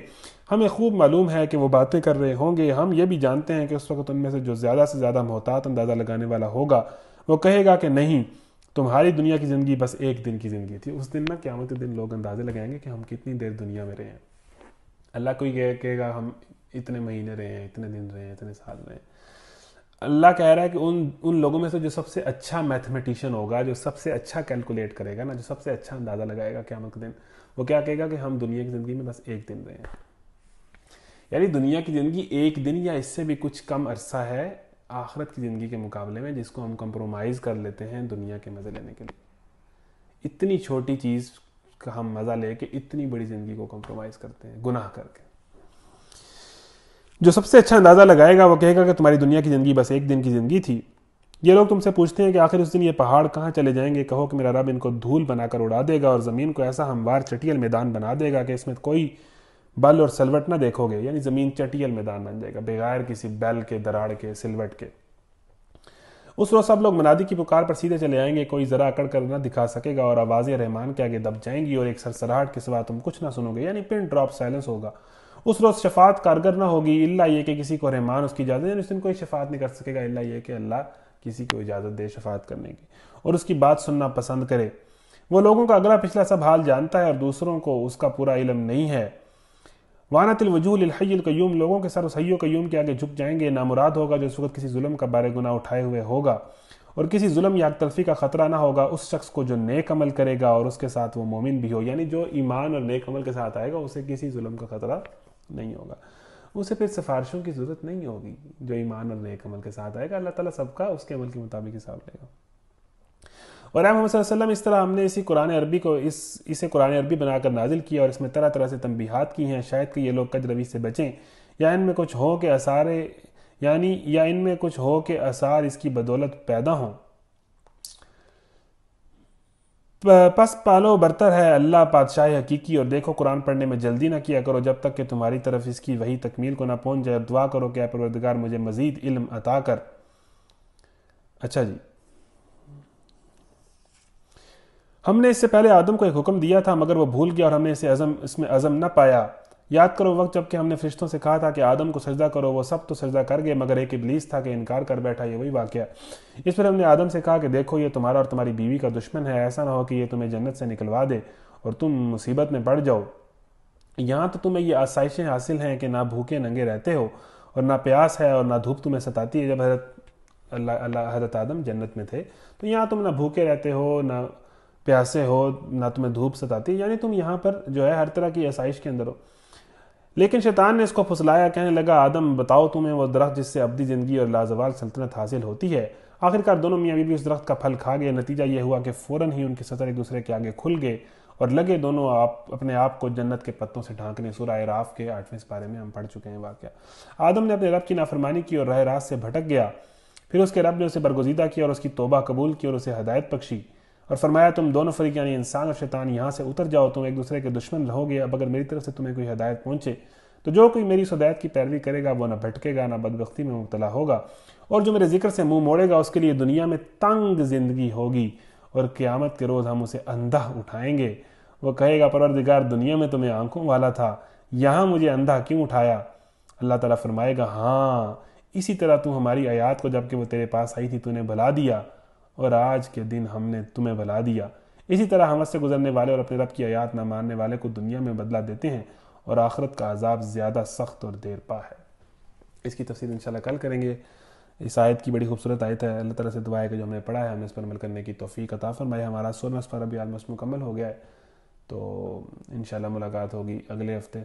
ہمیں خوب معلوم ہے کہ وہ باتیں کر رہے ہوں گے. ہم یہ بھی جانتے ہیں کہ اس وقت ان میں سے جو زیادہ سے زیادہ محتاط اندازہ لگانے والا ہوگا وہ کہے گا کہ نہیں, تمہاری دنیا کی زندگی بس ایک دن کی زندگی تھی. اس دن نا قیامت کے دن لوگ اندازے لگائیں گے کہ ہم کتنی دیر دنیا میں رہے ہیں. اللہ کوئی کہے گا ہم اتنے مہینے رہے ہیں, اتنے دن رہے ہیں, اتنے سال رہے ہیں. اللہ کہہ رہا ہے کہ ان لوگوں میں سے جو سب سے اچھا میتھمیٹیشین ہوگا, جو سب سے اچھا کیلکولیٹ کرے گا نا, جو سب سے اچھا اندازہ لگائے گا قیامت کے دن, وہ کیا کہے گا کہ ہم دنیا کی زندگی میں بس ایک دن رہے ہیں. یعنی دنیا کی زندگی ایک دن یا اس سے بھی کچھ کم عرصہ ہے آخرت کی زندگی کے مقابلے میں, جس کو ہم کمپرومائز کر لیتے ہیں دنیا کے مزے لینے کے لیے. اتنی چھوٹی چیز کا ہم مزہ لے کے اتنی بڑی زندگی کو کمپرومائز کرتے ہیں گناہ کر کے. جو سب سے اچھا اندازہ لگائے گا وہ کہے گا کہ تمہاری دنیا کی زندگی بس ایک دن کی زندگی تھی. یہ لوگ تم سے پوچھتے ہیں کہ آخر اس دن یہ پہاڑ کہاں چلے جائیں گے. کہو کہ میرا رب ان کو دھول بنا کر اڑا دے گا, اور زمین کو ایسا ہموار چٹیل میدان بنا دے گا کہ اس میں کوئی بل اور سلوٹ نہ دیکھو گے. یعنی زمین چٹیل میدان بن جائے گا بغیر کسی بیل کے, دراڑ کے, سلوٹ کے. اس روز سب لوگ منادی کی پکار پر سیدھے چلے آئیں گے, کوئی ذرا اکڑ کر نہ دکھا سکے گا, اور آوازیں رحمان کے آگے دب جائیں گی, اور ایک سرسراہٹ کے سوا تم کچھ نہ سنو گے. یعنی پن ڈراپ سائلنس ہوگا. اس روز شفاعت کارگر نہ ہوگی الا یہ کہ کسی کو رحمان اس کی اجازت, یعنی اس دن کوئی شفاعت نہیں کر سکے گا الا یہ کہ اللہ کسی کو اجازت دے شفاعت کرنے کی, اور اس کی بات سننا پسند کرے. وہ لوگوں کا اگلا پچھلا سب حال جانتا ہے, اور دوسروں کو اس کا پورا علم نہیں ہے. وانت الوجوہ للحی القیوم, لوگوں کے سر اس حی قیوم کے آگے جھک جائیں گے. نامراد ہوگا جو اس وقت کسی ظلم کا بار گناہ اٹھائے ہوئے ہوگا, اور کسی ظلم یا تلفی کا خطرہ نہ ہوگا اس شخص کو جو نیک عمل کرے گا اور اس کے ساتھ وہ مومن بھی ہو. یعنی جو ایمان اور نیک عمل کے ساتھ آئے گا اسے کسی ظلم کا خطرہ نہیں ہوگا, اسے پھر سفارشوں کی ضرورت نہیں ہوگی. جو ایمان اور نیک عمل کے ساتھ آئے گا اللہ تعالیٰ سب کا اس کے عمل کے مطابق حساب لے گا. اور اے محمد صلی اللہ علیہ وسلم, اس طرح ہم نے اسے قرآن عربی بنا کر نازل کیا, اور اس میں طرح طرح سے تنبیہات کی ہیں, شاید کہ یہ لوگ کج روی سے بچیں, یا ان میں کچھ ہو کہ آثار اس کی بدولت پیدا ہوں. پس پالو برتر ہے اللہ بادشاہ حقیقی، اور دیکھو قرآن پڑھنے میں جلدی نہ کیا کرو جب تک کہ تمہاری طرف اس کی وہی تکمیل کو نہ پہنچ جائے، اور دعا کرو کہ اے پروردگار مجھے مزید علم عطا کر۔ اچھا جی، ہم نے اس سے پہلے آدم کو ایک حکم دیا تھا مگر وہ بھول گیا اور ہم نے اس میں عزم نہ پایا۔ یاد کرو وقت جب کہ ہم نے فرشتوں سے کہا تھا کہ آدم کو سجدہ کرو، وہ سب تو سجدہ کر گئے مگر ایک ابلیس تھا کہ انکار کر بیٹھا۔ یہ وہی واقعہ۔ اس پر ہم نے آدم سے کہا کہ دیکھو یہ تمہارا اور تمہاری بیوی کا دشمن ہے، ایسا نہ ہو کہ یہ تمہیں جنت سے نکلوا دے اور تم مصیبت میں پڑ جاؤ۔ یہاں تو تمہیں یہ آسائشیں حاصل ہیں کہ نہ بھوکے ننگے رہتے ہو اور نہ پیاس ہے اور نہ دھوپ تمہیں ستاتی ہے۔ جب حضرت آدم جنت میں تھے تو یہاں تم نہ بھوکے رہتے ہو نہ پیاسے ہو، نہ تمہیں دھوپ ستاتی، یعنی تم یہاں پر جو ہے ہر طرح کی آسائش کے اندر ہو۔ لیکن شیطان نے اس کو پھسلایا، کہنے لگا آدم بتاؤ تمہیں وہ درخت جس سے ابدی زندگی اور لازوال سلطنت حاصل ہوتی ہے؟ آخرکار دونوں میاں بیوی اس درخت کا پھل کھا گئے۔ نتیجہ یہ ہوا کہ فوراً ہی ان کے سطر ایک دوسرے کے آگے کھل گئے اور لگے دونوں اپنے آپ کو جنت کے پتوں سے ڈھانکنے۔ سورہ اعراف کے 8ویں پارے میں ہم پڑھ چکے ہیں واقعہ۔ آدم نے اپنے رب کی نافرمانی کی اور راہ راست سے بھٹک گیا، پھر اس کے رب نے اسے برگزیدہ کیا اور اس کی توبہ قبول کی اور اسے ہدایت بخشی اور فرمایا تم دونوں فریق یعنی انسان اور شیطان یہاں سے اتر جاؤ، تم ایک دوسرے کے دشمن رہو گے۔ اب اگر میری طرف سے تمہیں کوئی ہدایت پہنچے تو جو کوئی میری اس ہدایت کی پیروی کرے گا وہ نہ بھٹکے گا نہ بدبختی میں مبتلا ہوگا، اور جو میرے ذکر سے منہ موڑے گا اس کے لیے دنیا میں تنگ زندگی ہوگی اور قیامت کے روز ہم اسے اندھا اٹھائیں گے۔ وہ کہے گا پروردگار دنیا میں تو میں آنکھوں والا تھا، یہاں مجھے اندھا کیوں اٹھایا؟ اللہ تعالیٰ فرمائے گا ہاں اسی طرح تو ہماری آیات کو جب کہ وہ تیرے پاس آئی تھی تو نے بھلا دیا، اور آج کے دن ہم نے تمہیں بھلا دیا۔ اسی طرح ہم سے گزرنے والے اور اپنے رب کی آیات نہ ماننے والے کو دنیا میں بدلہ دیتے ہیں، اور آخرت کا عذاب زیادہ سخت اور دیر پا ہے۔ اس کی تفسیر انشاءاللہ کل کریں گے۔ اس آیت کی بڑی خوبصورت آیت ہے۔ اللہ تعالیٰ سے دعا ہے کہ جو ہم نے پڑھا ہے ہمیں اس پر عمل کرنے کی توفیق عطا فرمائے۔ ہمارا 16واں پارہ بھی آلموسٹ مکمل ہو گیا ہے، تو انشاءاللہ ملاقات ہوگی اگلے ہفتے۔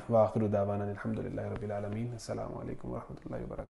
وآخر دعوانا الحمدللہ رب العالمین۔ السلام علیکم ورحمۃ اللہ وبرکاتہ۔